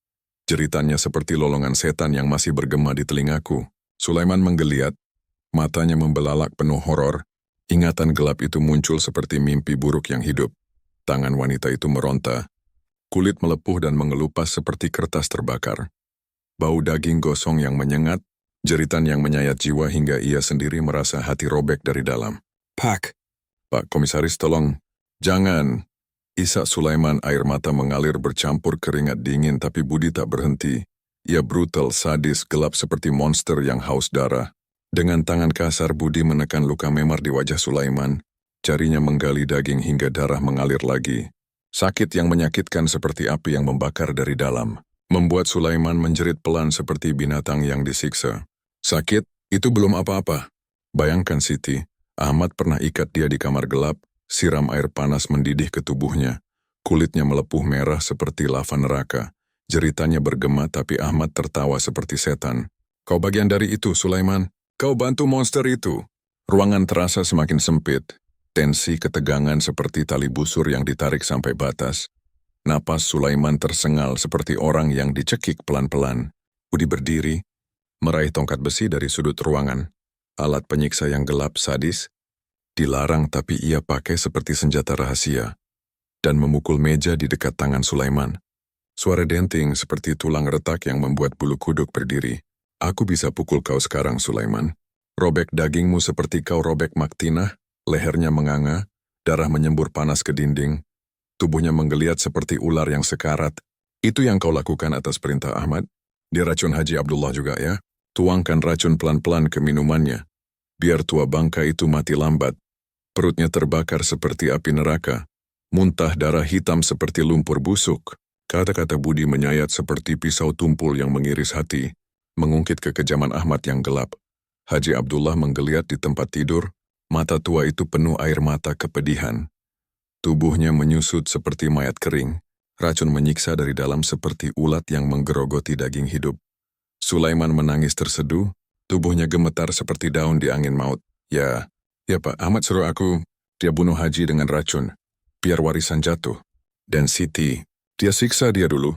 A: Jeritannya seperti lolongan setan yang masih bergema di telingaku. Sulaiman menggeliat. Matanya membelalak penuh horor. Ingatan gelap itu muncul seperti mimpi buruk yang hidup. Tangan wanita itu meronta. Kulit melepuh dan mengelupas seperti kertas terbakar. Bau daging gosong yang menyengat, jeritan yang menyayat jiwa hingga ia sendiri merasa hati robek dari dalam. Pak Komisaris tolong. Jangan. Isak Sulaiman, air mata mengalir bercampur keringat dingin tapi Budi tak berhenti. Ia brutal, sadis, gelap seperti monster yang haus darah. Dengan tangan kasar Budi menekan luka memar di wajah Sulaiman. Jarinya menggali daging hingga darah mengalir lagi. Sakit yang menyakitkan seperti api yang membakar dari dalam. Membuat Sulaiman menjerit pelan seperti binatang yang disiksa. Sakit, itu belum apa-apa. Bayangkan Siti, Ahmad pernah ikat dia di kamar gelap, siram air panas mendidih ke tubuhnya. Kulitnya melepuh merah seperti lava neraka. Jeritannya bergema tapi Ahmad tertawa seperti setan. Kau bagian dari itu, Sulaiman. Kau bantu monster itu. Ruangan terasa semakin sempit. Tensi ketegangan seperti tali busur yang ditarik sampai batas. Napas Sulaiman tersengal seperti orang yang dicekik pelan-pelan. Budi berdiri, meraih tongkat besi dari sudut ruangan. Alat penyiksa yang gelap sadis, dilarang tapi ia pakai seperti senjata rahasia. dan memukul meja di dekat tangan Sulaiman. Suara denting seperti tulang retak yang membuat bulu kuduk berdiri. Aku bisa pukul kau sekarang, Sulaiman. Robek dagingmu seperti kau robek Maktinah, lehernya menganga, darah menyembur panas ke dinding, tubuhnya menggeliat seperti ular yang sekarat. Itu yang kau lakukan atas perintah Ahmad? Dia racun Haji Abdullah juga ya? Tuangkan racun pelan-pelan ke minumannya. Biar tua bangka itu mati lambat. Perutnya terbakar seperti api neraka. Muntah darah hitam seperti lumpur busuk. Kata-kata Budi menyayat seperti pisau tumpul yang mengiris hati, mengungkit kekejaman Ahmad yang gelap. Haji Abdullah menggeliat di tempat tidur, mata tua itu penuh air mata kepedihan. Tubuhnya menyusut seperti mayat kering, racun menyiksa dari dalam seperti ulat yang menggerogoti daging hidup. Sulaiman menangis terseduh, tubuhnya gemetar seperti daun di angin maut. Ya Pak, Ahmad suruh aku, dia bunuh Haji dengan racun, biar warisan jatuh. Dan Siti, dia siksa dia dulu.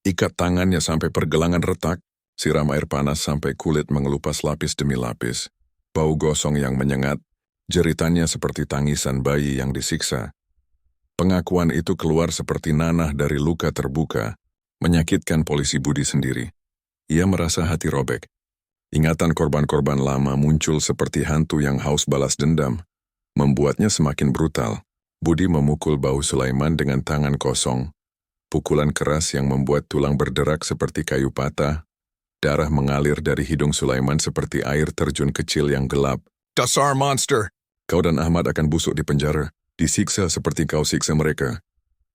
A: Ikat tangannya sampai pergelangan retak, siram air panas sampai kulit mengelupas lapis demi lapis. Bau gosong yang menyengat, jeritannya seperti tangisan bayi yang disiksa. Pengakuan itu keluar seperti nanah dari luka terbuka, menyakitkan polisi Budi sendiri. Ia merasa hati robek. Ingatan korban-korban lama muncul seperti hantu yang haus balas dendam, membuatnya semakin brutal. Budi memukul bahu Sulaiman dengan tangan kosong. Pukulan keras yang membuat tulang berderak seperti kayu patah. Darah mengalir dari hidung Sulaiman seperti air terjun kecil yang gelap. Dasar monster! Kau dan Ahmad akan busuk di penjara, disiksa seperti kau siksa mereka.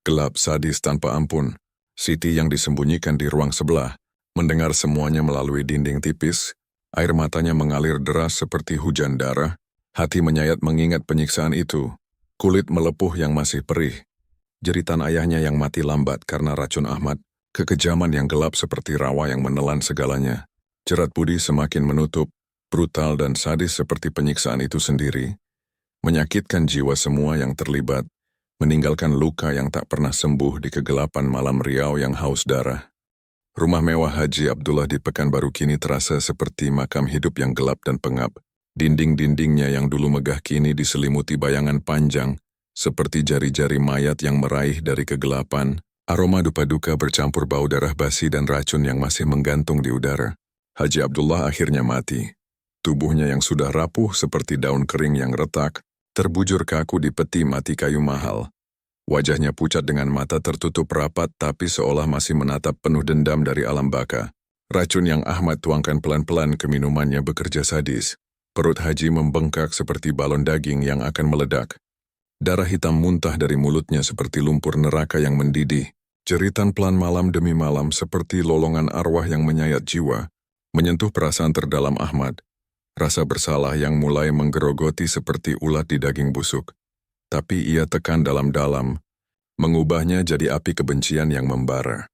A: Gelap sadis tanpa ampun. Siti yang disembunyikan di ruang sebelah, mendengar semuanya melalui dinding tipis. Air matanya mengalir deras seperti hujan darah. Hati menyayat mengingat penyiksaan itu. Kulit melepuh yang masih perih. Jeritan ayahnya yang mati lambat karena racun Ahmad. Kekejaman yang gelap seperti rawa yang menelan segalanya. Jerat Budi semakin menutup, brutal dan sadis seperti penyiksaan itu sendiri. Menyakitkan jiwa semua yang terlibat, meninggalkan luka yang tak pernah sembuh di kegelapan malam Riau yang haus darah. Rumah mewah Haji Abdullah di Pekanbaru kini terasa seperti makam hidup yang gelap dan pengap. Dinding-dindingnya yang dulu megah kini diselimuti bayangan panjang, seperti jari-jari mayat yang meraih dari kegelapan. Aroma dupa-duka bercampur bau darah basi dan racun yang masih menggantung di udara. Haji Abdullah akhirnya mati. Tubuhnya yang sudah rapuh seperti daun kering yang retak, terbujur kaku di peti mati kayu mahal. Wajahnya pucat dengan mata tertutup rapat tapi seolah masih menatap penuh dendam dari alam baka. Racun yang Ahmad tuangkan pelan-pelan ke minumannya bekerja sadis. Perut Haji membengkak seperti balon daging yang akan meledak. Darah hitam muntah dari mulutnya seperti lumpur neraka yang mendidih. Jeritan pelan malam demi malam seperti lolongan arwah yang menyayat jiwa, menyentuh perasaan terdalam Ahmad. Rasa bersalah yang mulai menggerogoti seperti ulat di daging busuk. Tapi ia tekan dalam-dalam, mengubahnya jadi api kebencian yang membara.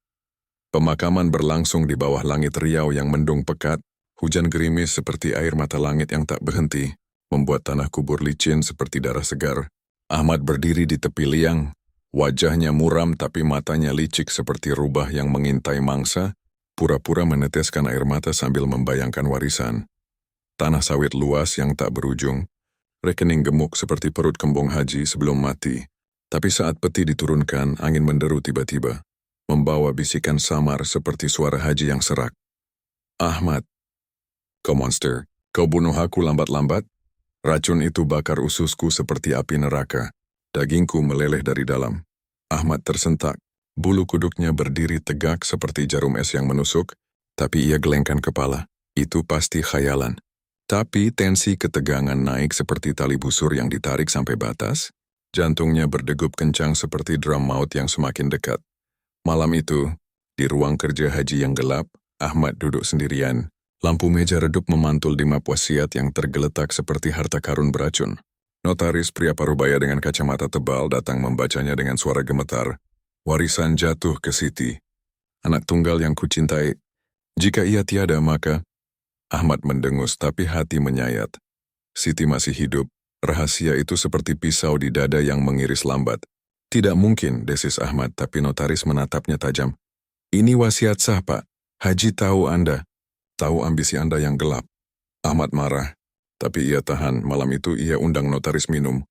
A: Pemakaman berlangsung di bawah langit Riau yang mendung pekat, hujan gerimis seperti air mata langit yang tak berhenti, membuat tanah kubur licin seperti darah segar. Ahmad berdiri di tepi liang, wajahnya muram tapi matanya licik seperti rubah yang mengintai mangsa, pura-pura meneteskan air mata sambil membayangkan warisan. Tanah sawit luas yang tak berujung, rekening gemuk seperti perut kembung Haji sebelum mati. Tapi saat peti diturunkan, angin menderu tiba-tiba, membawa bisikan samar seperti suara Haji yang serak. Ahmad, kau monster, kau bunuh aku lambat-lambat? Racun itu bakar ususku seperti api neraka. Dagingku meleleh dari dalam. Ahmad tersentak. Bulu kuduknya berdiri tegak seperti jarum es yang menusuk, tapi ia gelengkan kepala. Itu pasti khayalan. Tapi tensi ketegangan naik seperti tali busur yang ditarik sampai batas. Jantungnya berdegup kencang seperti drum maut yang semakin dekat. Malam itu, di ruang kerja Haji yang gelap, Ahmad duduk sendirian. Lampu meja redup memantul di map wasiat yang tergeletak seperti harta karun beracun. Notaris pria parubaya dengan kacamata tebal datang membacanya dengan suara gemetar. Warisan jatuh ke Siti. Anak tunggal yang kucintai. Jika ia tiada maka... Ahmad mendengus tapi hati menyayat. Siti masih hidup. Rahasia itu seperti pisau di dada yang mengiris lambat. Tidak mungkin, desis Ahmad, tapi notaris menatapnya tajam. Ini wasiat sah, Pak. Haji tahu Anda. Tahu ambisi Anda yang gelap. Ahmad marah. Tapi ia tahan. Malam itu ia undang notaris minum.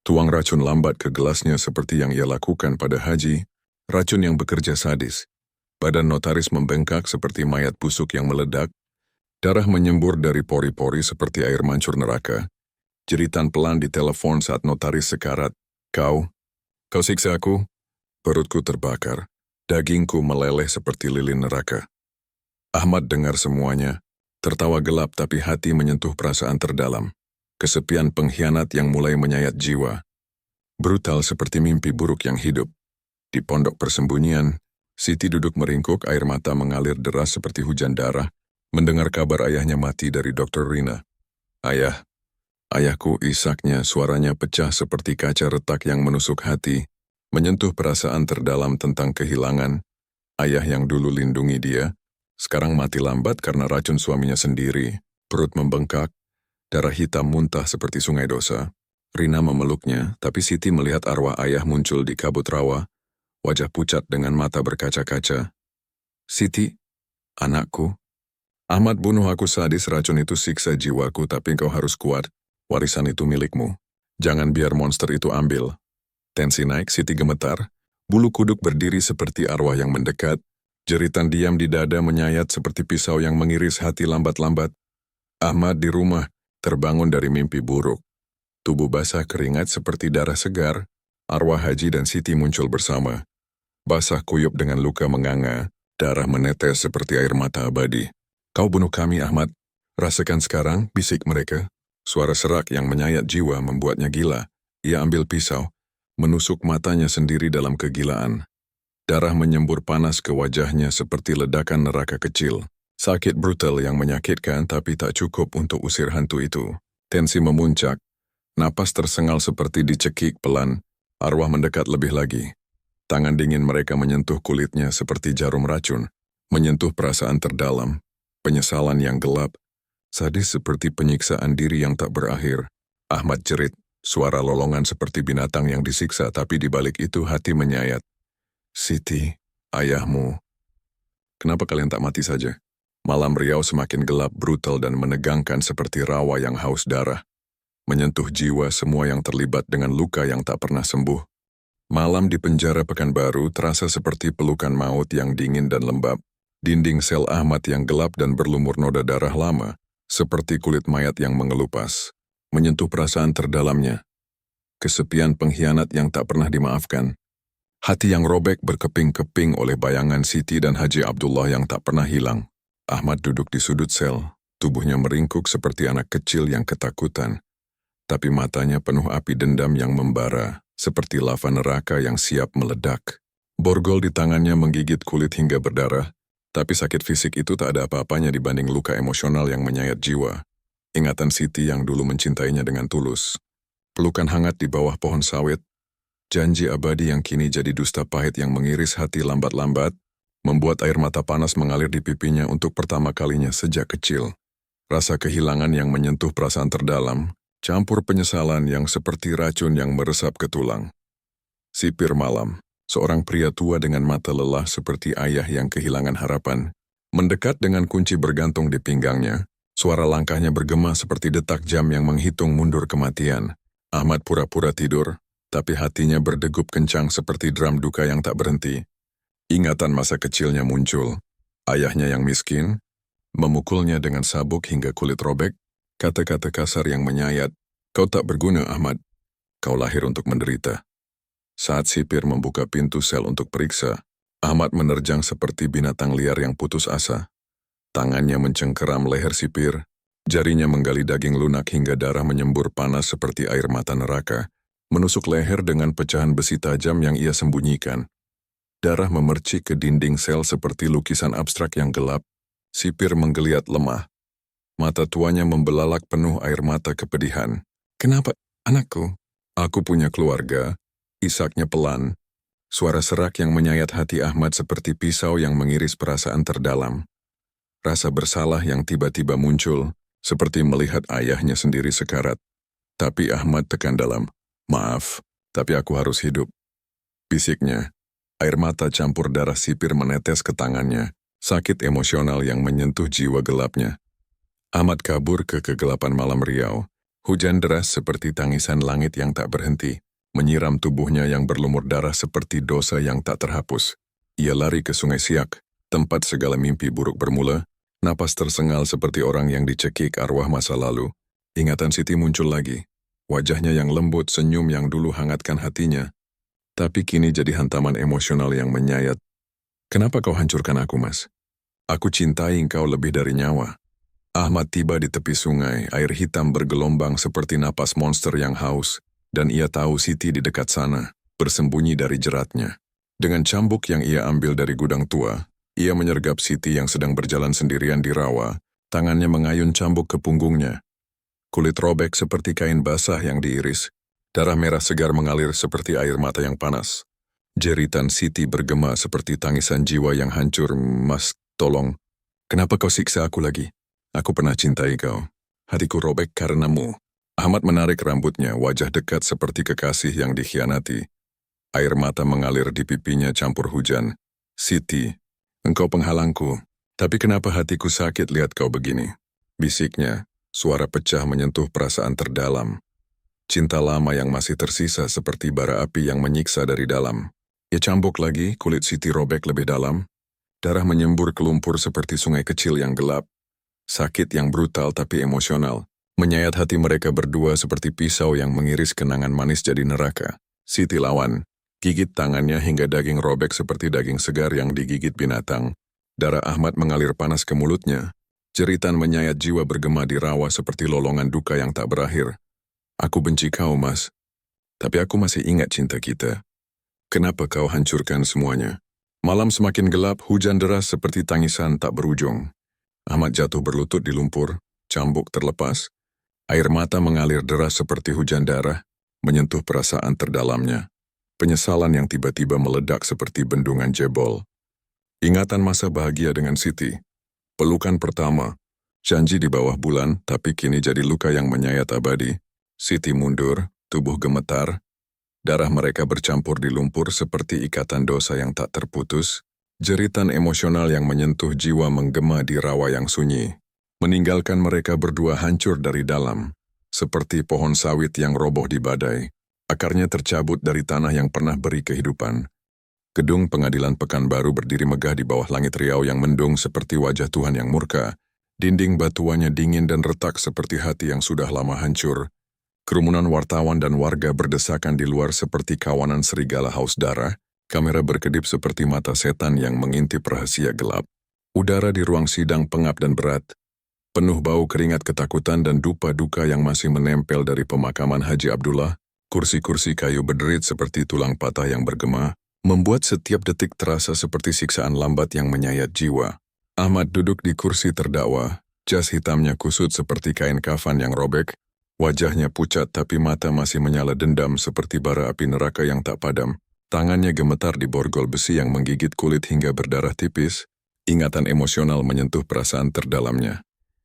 A: Tuang racun lambat ke gelasnya seperti yang ia lakukan pada Haji, racun yang bekerja sadis. Badan notaris membengkak seperti mayat busuk yang meledak, darah menyembur dari pori-pori seperti air mancur neraka. Jeritan pelan di telepon saat notaris sekarat. Kau siksa aku? Perutku terbakar, dagingku meleleh seperti lilin neraka. Ahmad dengar semuanya, tertawa gelap tapi hati menyentuh perasaan terdalam. Kesepian pengkhianat yang mulai menyayat jiwa. Brutal seperti mimpi buruk yang hidup. Di pondok persembunyian, Siti duduk meringkuk, air mata mengalir deras seperti hujan darah, mendengar kabar ayahnya mati dari Dr. Rina. Ayahku, isaknya, suaranya pecah seperti kaca retak yang menusuk hati, menyentuh perasaan terdalam tentang kehilangan. Ayah yang dulu lindungi dia, sekarang mati lambat karena racun suaminya sendiri. Perut membengkak, darah hitam muntah seperti sungai dosa. Rina memeluknya, tapi Siti melihat arwah ayah muncul di kabut rawa, wajah pucat dengan mata berkaca-kaca. Siti, anakku. Ahmad, bunuh aku sadis, racun itu siksa jiwaku, tapi engkau harus kuat. Warisan itu milikmu. Jangan biar monster itu ambil. Tensi naik, Siti gemetar. Bulu kuduk berdiri seperti arwah yang mendekat. Jeritan diam di dada menyayat seperti pisau yang mengiris hati lambat-lambat. Ahmad di rumah, terbangun dari mimpi buruk. Tubuh basah keringat seperti darah segar. Arwah Haji dan Siti muncul bersama. Basah kuyup dengan luka menganga, darah menetes seperti air mata abadi. Kau bunuh kami, Ahmad. Rasakan sekarang, bisik mereka. Suara serak yang menyayat jiwa membuatnya gila. Ia ambil pisau, menusuk matanya sendiri dalam kegilaan. Darah menyembur panas ke wajahnya seperti ledakan neraka kecil. Sakit brutal yang menyakitkan tapi tak cukup untuk usir hantu itu. Tensi memuncak, napas tersengal seperti dicekik pelan, arwah mendekat lebih lagi. Tangan dingin mereka menyentuh kulitnya seperti jarum racun, menyentuh perasaan terdalam, penyesalan yang gelap, sadis seperti penyiksaan diri yang tak berakhir. Ahmad jerit, suara lolongan seperti binatang yang disiksa, tapi di balik itu hati menyayat. Siti, ayahmu. Kenapa kalian tak mati saja? Malam Riau semakin gelap, brutal dan menegangkan seperti rawa yang haus darah. Menyentuh jiwa semua yang terlibat dengan luka yang tak pernah sembuh. Malam di penjara Pekanbaru terasa seperti pelukan maut yang dingin dan lembab. Dinding sel Ahmad yang gelap dan berlumur noda darah lama, seperti kulit mayat yang mengelupas. Menyentuh perasaan terdalamnya. Kesepian pengkhianat yang tak pernah dimaafkan. Hati yang robek berkeping-keping oleh bayangan Siti dan Haji Abdullah yang tak pernah hilang. Ahmad duduk di sudut sel, tubuhnya meringkuk seperti anak kecil yang ketakutan. Tapi matanya penuh api dendam yang membara, seperti lava neraka yang siap meledak. Borgol di tangannya menggigit kulit hingga berdarah, tapi sakit fisik itu tak ada apa-apanya dibanding luka emosional yang menyayat jiwa. Ingatan Siti yang dulu mencintainya dengan tulus. Pelukan hangat di bawah pohon sawit, janji abadi yang kini jadi dusta pahit yang mengiris hati lambat-lambat, membuat air mata panas mengalir di pipinya untuk pertama kalinya sejak kecil. Rasa kehilangan yang menyentuh perasaan terdalam, campur penyesalan yang seperti racun yang meresap ke tulang. Sipir malam, seorang pria tua dengan mata lelah seperti ayah yang kehilangan harapan, mendekat dengan kunci bergantung di pinggangnya. Suara langkahnya bergema seperti detak jam yang menghitung mundur kematian. Ahmad pura-pura tidur, tapi hatinya berdegup kencang seperti drum duka yang tak berhenti. Ingatan masa kecilnya muncul. Ayahnya yang miskin, memukulnya dengan sabuk hingga kulit robek, kata-kata kasar yang menyayat. Kau tak berguna, Ahmad. Kau lahir untuk menderita. Saat sipir membuka pintu sel untuk periksa, Ahmad menerjang seperti binatang liar yang putus asa. Tangannya mencengkeram leher sipir, jarinya menggali daging lunak hingga darah menyembur panas seperti air mata neraka, menusuk leher dengan pecahan besi tajam yang ia sembunyikan. Darah memercik ke dinding sel seperti lukisan abstrak yang gelap. Sipir menggeliat lemah. Mata tuanya membelalak penuh air mata kepedihan. Kenapa, anakku? Aku punya keluarga, isaknya pelan. Suara serak yang menyayat hati Ahmad seperti pisau yang mengiris perasaan terdalam. Rasa bersalah yang tiba-tiba muncul, seperti melihat ayahnya sendiri sekarat. Tapi Ahmad tekan dalam. Maaf, tapi aku harus hidup. Bisiknya. Air mata campur darah sipir menetes ke tangannya, sakit emosional yang menyentuh jiwa gelapnya. Ahmad kabur ke kegelapan malam Riau. Hujan deras seperti tangisan langit yang tak berhenti, menyiram tubuhnya yang berlumur darah seperti dosa yang tak terhapus. Ia lari ke Sungai Siak, tempat segala mimpi buruk bermula, napas tersengal seperti orang yang dicekik arwah masa lalu. Ingatan Siti muncul lagi. Wajahnya yang lembut, senyum yang dulu hangatkan hatinya, tapi kini jadi hantaman emosional yang menyayat. Kenapa kau hancurkan aku, Mas? Aku cintai engkau lebih dari nyawa. Ahmad tiba di tepi sungai, air hitam bergelombang seperti napas monster yang haus, dan ia tahu Siti di dekat sana, bersembunyi dari jeratnya. Dengan cambuk yang ia ambil dari gudang tua, ia menyergap Siti yang sedang berjalan sendirian di rawa, tangannya mengayun cambuk ke punggungnya. Kulit robek seperti kain basah yang diiris, darah merah segar mengalir seperti air mata yang panas. Jeritan Siti bergema seperti tangisan jiwa yang hancur. Mas, tolong. Kenapa kau siksa aku lagi? Aku pernah cintai kau. Hatiku robek karenamu. Ahmad menarik rambutnya, wajah dekat seperti kekasih yang dikhianati. Air mata mengalir di pipinya campur hujan. Siti, engkau penghalangku. Tapi kenapa hatiku sakit lihat kau begini? Bisiknya, suara pecah menyentuh perasaan terdalam. Cinta lama yang masih tersisa seperti bara api yang menyiksa dari dalam. Ia cambuk lagi, kulit Siti robek lebih dalam. Darah menyembur ke lumpur seperti sungai kecil yang gelap. Sakit yang brutal tapi emosional, menyayat hati mereka berdua seperti pisau yang mengiris kenangan manis jadi neraka. Siti lawan, gigit tangannya hingga daging robek seperti daging segar yang digigit binatang. Darah Ahmad mengalir panas ke mulutnya. Jeritan menyayat jiwa bergema di rawa seperti lolongan duka yang tak berakhir. Aku benci kau, Mas. Tapi aku masih ingat cinta kita. Kenapa kau hancurkan semuanya? Malam semakin gelap, hujan deras seperti tangisan tak berujung. Ahmad jatuh berlutut di lumpur, cambuk terlepas. Air mata mengalir deras seperti hujan darah, menyentuh perasaan terdalamnya. Penyesalan yang tiba-tiba meledak seperti bendungan jebol. Ingatan masa bahagia dengan Siti. Pelukan pertama, janji di bawah bulan, tapi kini jadi luka yang menyayat abadi. Siti mundur, tubuh gemetar. Darah mereka bercampur di lumpur seperti ikatan dosa yang tak terputus. Jeritan emosional yang menyentuh jiwa menggema di rawa yang sunyi, meninggalkan mereka berdua hancur dari dalam, seperti pohon sawit yang roboh di badai. Akarnya tercabut dari tanah yang pernah beri kehidupan. Gedung pengadilan Pekanbaru berdiri megah di bawah langit riau yang mendung seperti wajah Tuhan yang murka. Dinding batuannya dingin dan retak seperti hati yang sudah lama hancur. Kerumunan wartawan dan warga berdesakan di luar seperti kawanan serigala haus darah. Kamera berkedip seperti mata setan yang mengintip rahasia gelap. Udara di ruang sidang pengap dan berat. Penuh bau keringat ketakutan dan dupa duka yang masih menempel dari pemakaman Haji Abdullah. Kursi-kursi kayu berderit seperti tulang patah yang bergema, membuat setiap detik terasa seperti siksaan lambat yang menyayat jiwa. Ahmad duduk di kursi terdakwa, jas hitamnya kusut seperti kain kafan yang robek. Wajahnya pucat tapi mata masih menyala dendam seperti bara api neraka yang tak padam. Tangannya gemetar di borgol besi yang menggigit kulit hingga berdarah tipis. Ingatan emosional menyentuh perasaan terdalamnya.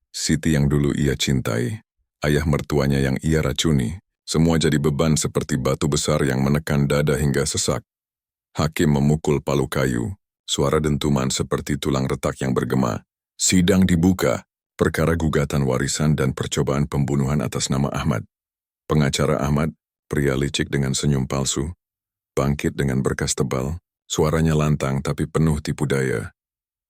A: Siti yang dulu ia cintai, ayah mertuanya yang ia racuni, semua jadi beban seperti batu besar yang menekan dada hingga sesak. Hakim memukul palu kayu, suara dentuman seperti tulang retak yang bergema. Sidang dibuka, perkara gugatan warisan dan percobaan pembunuhan atas nama Ahmad. Pengacara Ahmad, pria licik dengan senyum palsu, bangkit dengan berkas tebal, suaranya lantang tapi penuh tipu daya.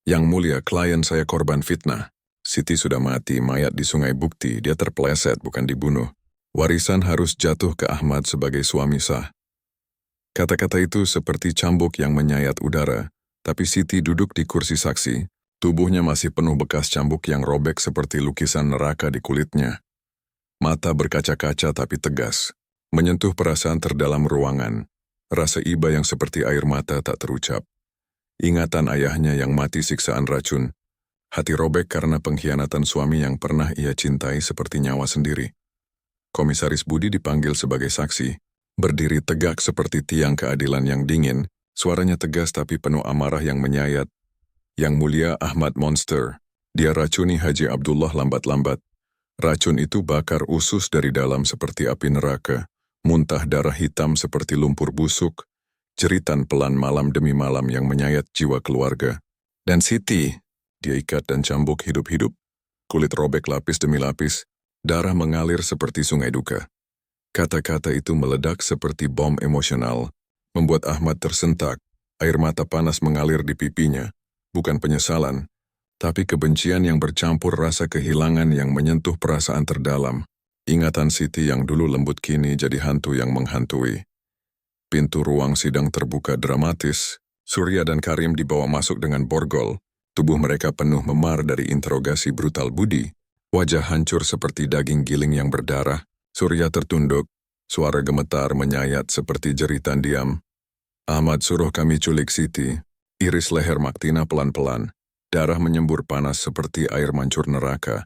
A: Yang mulia, klien saya korban fitnah. Siti sudah mati, mayat di sungai bukti, dia terpeleset bukan dibunuh. Warisan harus jatuh ke Ahmad sebagai suami sah. Kata-kata itu seperti cambuk yang menyayat udara, tapi Siti duduk di kursi saksi, tubuhnya masih penuh bekas cambuk yang robek seperti lukisan neraka di kulitnya. Mata berkaca-kaca tapi tegas, menyentuh perasaan terdalam ruangan. Rasa iba yang seperti air mata tak terucap. Ingatan ayahnya yang mati siksaan racun. Hati robek karena pengkhianatan suami yang pernah ia cintai seperti nyawa sendiri. Komisaris Budi dipanggil sebagai saksi. Berdiri tegak seperti tiang keadilan yang dingin. Suaranya tegas tapi penuh amarah yang menyayat. Yang mulia Ahmad Monster. Dia racuni Haji Abdullah lambat-lambat. Racun itu bakar usus dari dalam seperti api neraka. Muntah darah hitam seperti lumpur busuk, jeritan pelan malam demi malam yang menyayat jiwa keluarga. Dan Siti, dia ikat dan cambuk hidup-hidup, kulit robek lapis demi lapis, Darah mengalir seperti sungai duka. Kata-kata itu meledak seperti bom emosional, membuat Ahmad tersentak. Air mata panas mengalir di pipinya, bukan penyesalan, tapi kebencian yang bercampur rasa kehilangan yang menyentuh perasaan terdalam. Ingatan Siti yang dulu lembut kini jadi hantu yang menghantui. Pintu ruang sidang terbuka dramatis. Surya dan Karim dibawa masuk dengan borgol. Tubuh mereka penuh memar dari interogasi brutal Budi. Wajah hancur seperti daging giling yang berdarah. Surya tertunduk. Suara gemetar menyayat seperti jeritan diam. Ahmad suruh kami culik Siti. Iris leher Maktina pelan-pelan. Darah menyembur panas seperti air mancur neraka.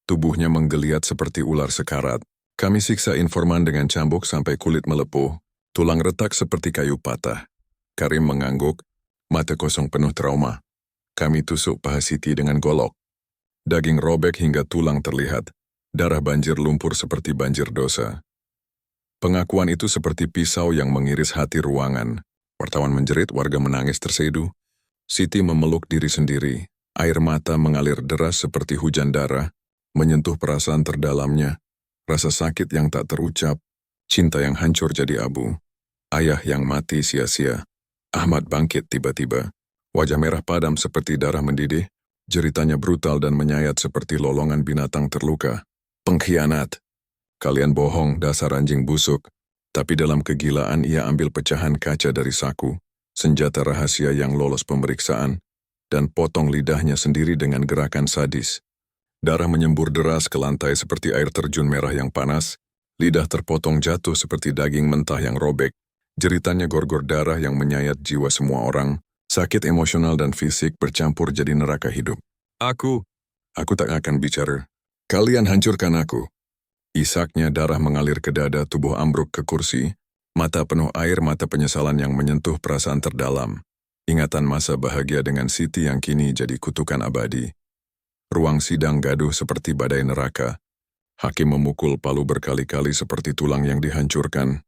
A: Tubuhnya menggeliat seperti ular sekarat. Kami siksa informan dengan cambuk sampai kulit melepuh. Tulang retak seperti kayu patah. Karim mengangguk, mata kosong penuh trauma. Kami tusuk paha Siti dengan golok. Daging robek hingga tulang terlihat. Darah banjir lumpur seperti banjir dosa. Pengakuan itu seperti pisau yang mengiris hati ruangan. Wartawan menjerit, warga menangis terseduh. Siti memeluk diri sendiri. Air mata mengalir deras seperti hujan darah, menyentuh perasaan terdalamnya. Rasa sakit yang tak terucap, cinta yang hancur jadi abu. Ayah yang mati sia-sia. Ahmad bangkit tiba-tiba. Wajah merah padam seperti darah mendidih. Jeritanya brutal dan menyayat seperti lolongan binatang terluka. Pengkhianat. Kalian bohong, dasar anjing busuk. Tapi dalam kegilaan ia ambil pecahan kaca dari saku, senjata rahasia yang lolos pemeriksaan, dan potong lidahnya sendiri dengan gerakan sadis. Darah menyembur deras ke lantai seperti air terjun merah yang panas. Lidah terpotong jatuh seperti daging mentah yang robek. Jeritannya gor-gor darah yang menyayat jiwa semua orang. Sakit emosional dan fisik bercampur jadi neraka hidup. Aku tak akan bicara. Kalian hancurkan aku. Isaknya darah mengalir ke dada, tubuh ambruk ke kursi. Mata penuh air, mata penyesalan yang menyentuh perasaan terdalam. Ingatan masa bahagia dengan Siti yang kini jadi kutukan abadi. Ruang sidang gaduh seperti badai neraka. Hakim memukul palu berkali-kali seperti tulang yang dihancurkan.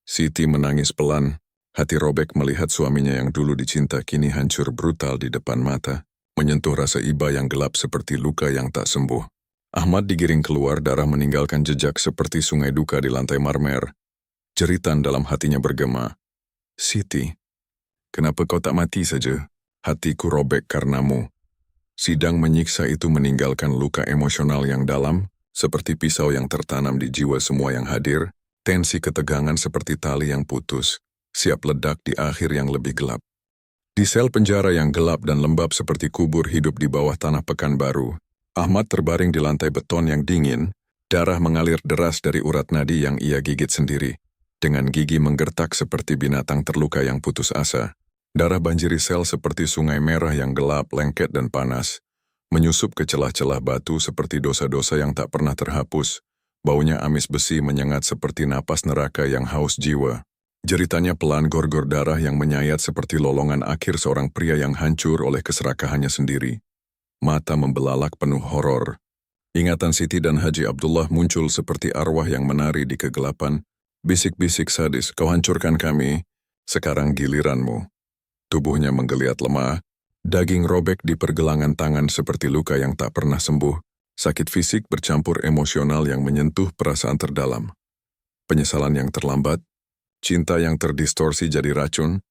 A: Siti menangis pelan. Hati robek melihat suaminya yang dulu dicinta kini hancur brutal di depan mata. Menyentuh rasa iba yang gelap seperti luka yang tak sembuh. Ahmad digiring keluar, darah meninggalkan jejak seperti sungai duka di lantai marmer. Jeritan dalam hatinya bergema. Siti, kenapa kau tak mati saja? Hatiku robek karenamu. Sidang menyiksa itu meninggalkan luka emosional yang dalam, seperti pisau yang tertanam di jiwa semua yang hadir, tensi ketegangan seperti tali yang putus, siap ledak di akhir yang lebih gelap. Di sel penjara yang gelap dan lembab seperti kubur hidup di bawah tanah Pekanbaru, Ahmad terbaring di lantai beton yang dingin, darah mengalir deras dari urat nadi yang ia gigit sendiri, dengan gigi menggertak seperti binatang terluka yang putus asa. Darah banjiri sel seperti sungai merah yang gelap, lengket dan panas, menyusup ke celah-celah batu seperti dosa-dosa yang tak pernah terhapus. Baunya amis besi menyengat seperti napas neraka yang haus jiwa. Jeritannya pelan, gor-gor darah yang menyayat seperti lolongan akhir seorang pria yang hancur oleh keserakahannya sendiri. Mata membelalak penuh horor. Ingatan Siti dan Haji Abdullah muncul seperti arwah yang menari di kegelapan. Bisik-bisik sadis, kau hancurkan kami, sekarang giliranmu. Tubuhnya menggeliat lemah, daging robek di pergelangan tangan seperti luka yang tak pernah sembuh, sakit fisik bercampur emosional yang menyentuh perasaan terdalam. Penyesalan yang terlambat, cinta yang terdistorsi jadi racun,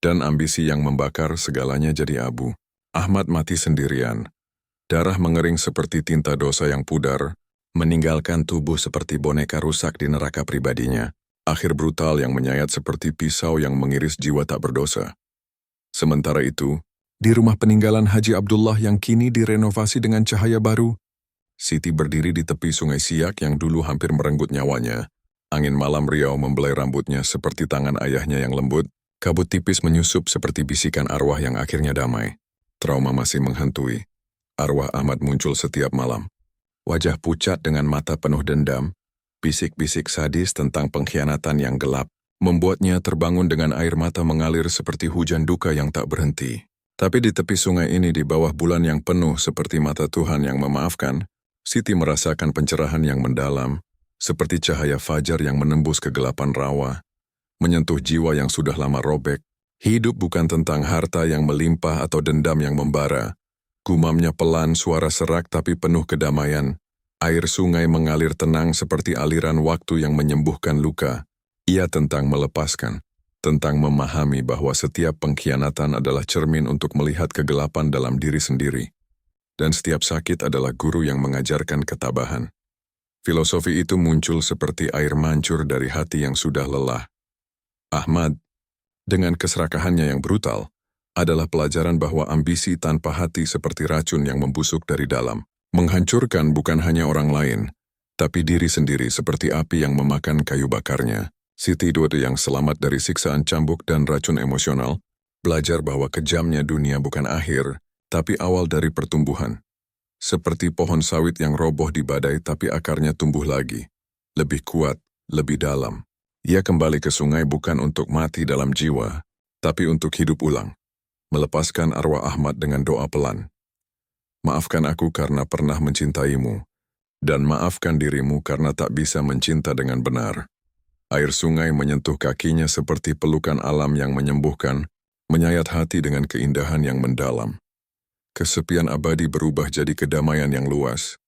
A: dan ambisi yang membakar segalanya jadi abu. Ahmad mati sendirian. Darah mengering seperti tinta dosa yang pudar, meninggalkan tubuh seperti boneka rusak di neraka pribadinya. Akhir brutal yang menyayat seperti pisau yang mengiris jiwa tak berdosa. Sementara itu, di rumah peninggalan Haji Abdullah yang kini direnovasi dengan cahaya baru, Siti berdiri di tepi sungai Siak yang dulu hampir merenggut nyawanya. Angin malam riau membelai rambutnya seperti tangan ayahnya yang lembut, kabut tipis menyusup seperti bisikan arwah yang akhirnya damai. Trauma masih menghantui. Arwah Ahmad muncul setiap malam. Wajah pucat dengan mata penuh dendam, bisik-bisik sadis tentang pengkhianatan yang gelap, membuatnya terbangun dengan air mata mengalir seperti hujan duka yang tak berhenti. Tapi di tepi sungai ini, di bawah bulan yang penuh seperti mata Tuhan yang memaafkan, Siti merasakan pencerahan yang mendalam, seperti cahaya fajar yang menembus kegelapan rawa, menyentuh jiwa yang sudah lama robek. Hidup bukan tentang harta yang melimpah atau dendam yang membara. Gumamnya pelan, suara serak tapi penuh kedamaian. Air sungai mengalir tenang seperti aliran waktu yang menyembuhkan luka. Ia tentang melepaskan, tentang memahami bahwa setiap pengkhianatan adalah cermin untuk melihat kegelapan dalam diri sendiri. Dan setiap sakit adalah guru yang mengajarkan ketabahan. Filosofi itu muncul seperti air mancur dari hati yang sudah lelah. Ahmad, dengan keserakahannya yang brutal, adalah pelajaran bahwa ambisi tanpa hati seperti racun yang membusuk dari dalam. Menghancurkan bukan hanya orang lain, tapi diri sendiri seperti api yang memakan kayu bakarnya. Siti Dode yang selamat dari siksaan cambuk dan racun emosional, belajar bahwa kejamnya dunia bukan akhir, tapi awal dari pertumbuhan. Seperti pohon sawit yang roboh di badai tapi akarnya tumbuh lagi. Lebih kuat, lebih dalam. Ia kembali ke sungai bukan untuk mati dalam jiwa, tapi untuk hidup ulang. Melepaskan arwah Ahmad dengan doa pelan. Maafkan aku karena pernah mencintaimu, dan maafkan dirimu karena tak bisa mencinta dengan benar. Air sungai menyentuh kakinya seperti pelukan alam yang menyembuhkan, menyayat hati dengan keindahan yang mendalam. Kesepian abadi berubah jadi kedamaian yang luas.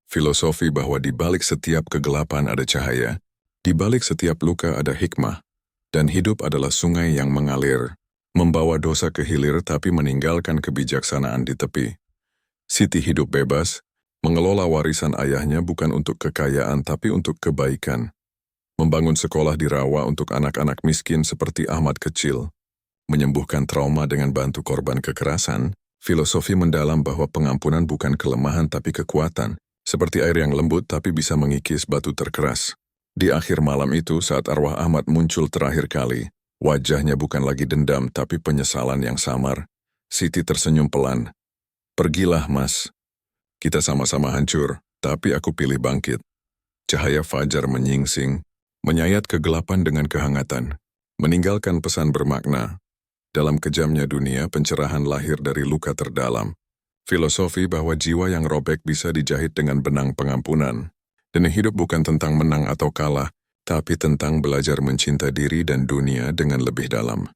A: Filosofi bahwa di balik setiap kegelapan ada cahaya, di balik setiap luka ada hikmah, dan hidup adalah sungai yang mengalir, membawa dosa ke hilir tapi meninggalkan kebijaksanaan di tepi. Siti hidup bebas, mengelola warisan ayahnya bukan untuk kekayaan tapi untuk kebaikan. Membangun sekolah di rawa untuk anak-anak miskin seperti Ahmad kecil. Menyembuhkan trauma dengan bantu korban kekerasan, filosofi mendalam bahwa pengampunan bukan kelemahan tapi kekuatan, seperti air yang lembut tapi bisa mengikis batu terkeras. Di akhir malam itu saat arwah Ahmad muncul terakhir kali, wajahnya bukan lagi dendam tapi penyesalan yang samar. Siti tersenyum pelan. Pergilah, Mas. Kita sama-sama hancur, tapi aku pilih bangkit. Cahaya fajar menyingsing, menyayat kegelapan dengan kehangatan, meninggalkan pesan bermakna. Dalam kejamnya dunia, pencerahan lahir dari luka terdalam. Filosofi bahwa jiwa yang robek bisa dijahit dengan benang pengampunan. Dan hidup bukan tentang menang atau kalah, tapi tentang belajar mencinta diri dan dunia dengan lebih dalam.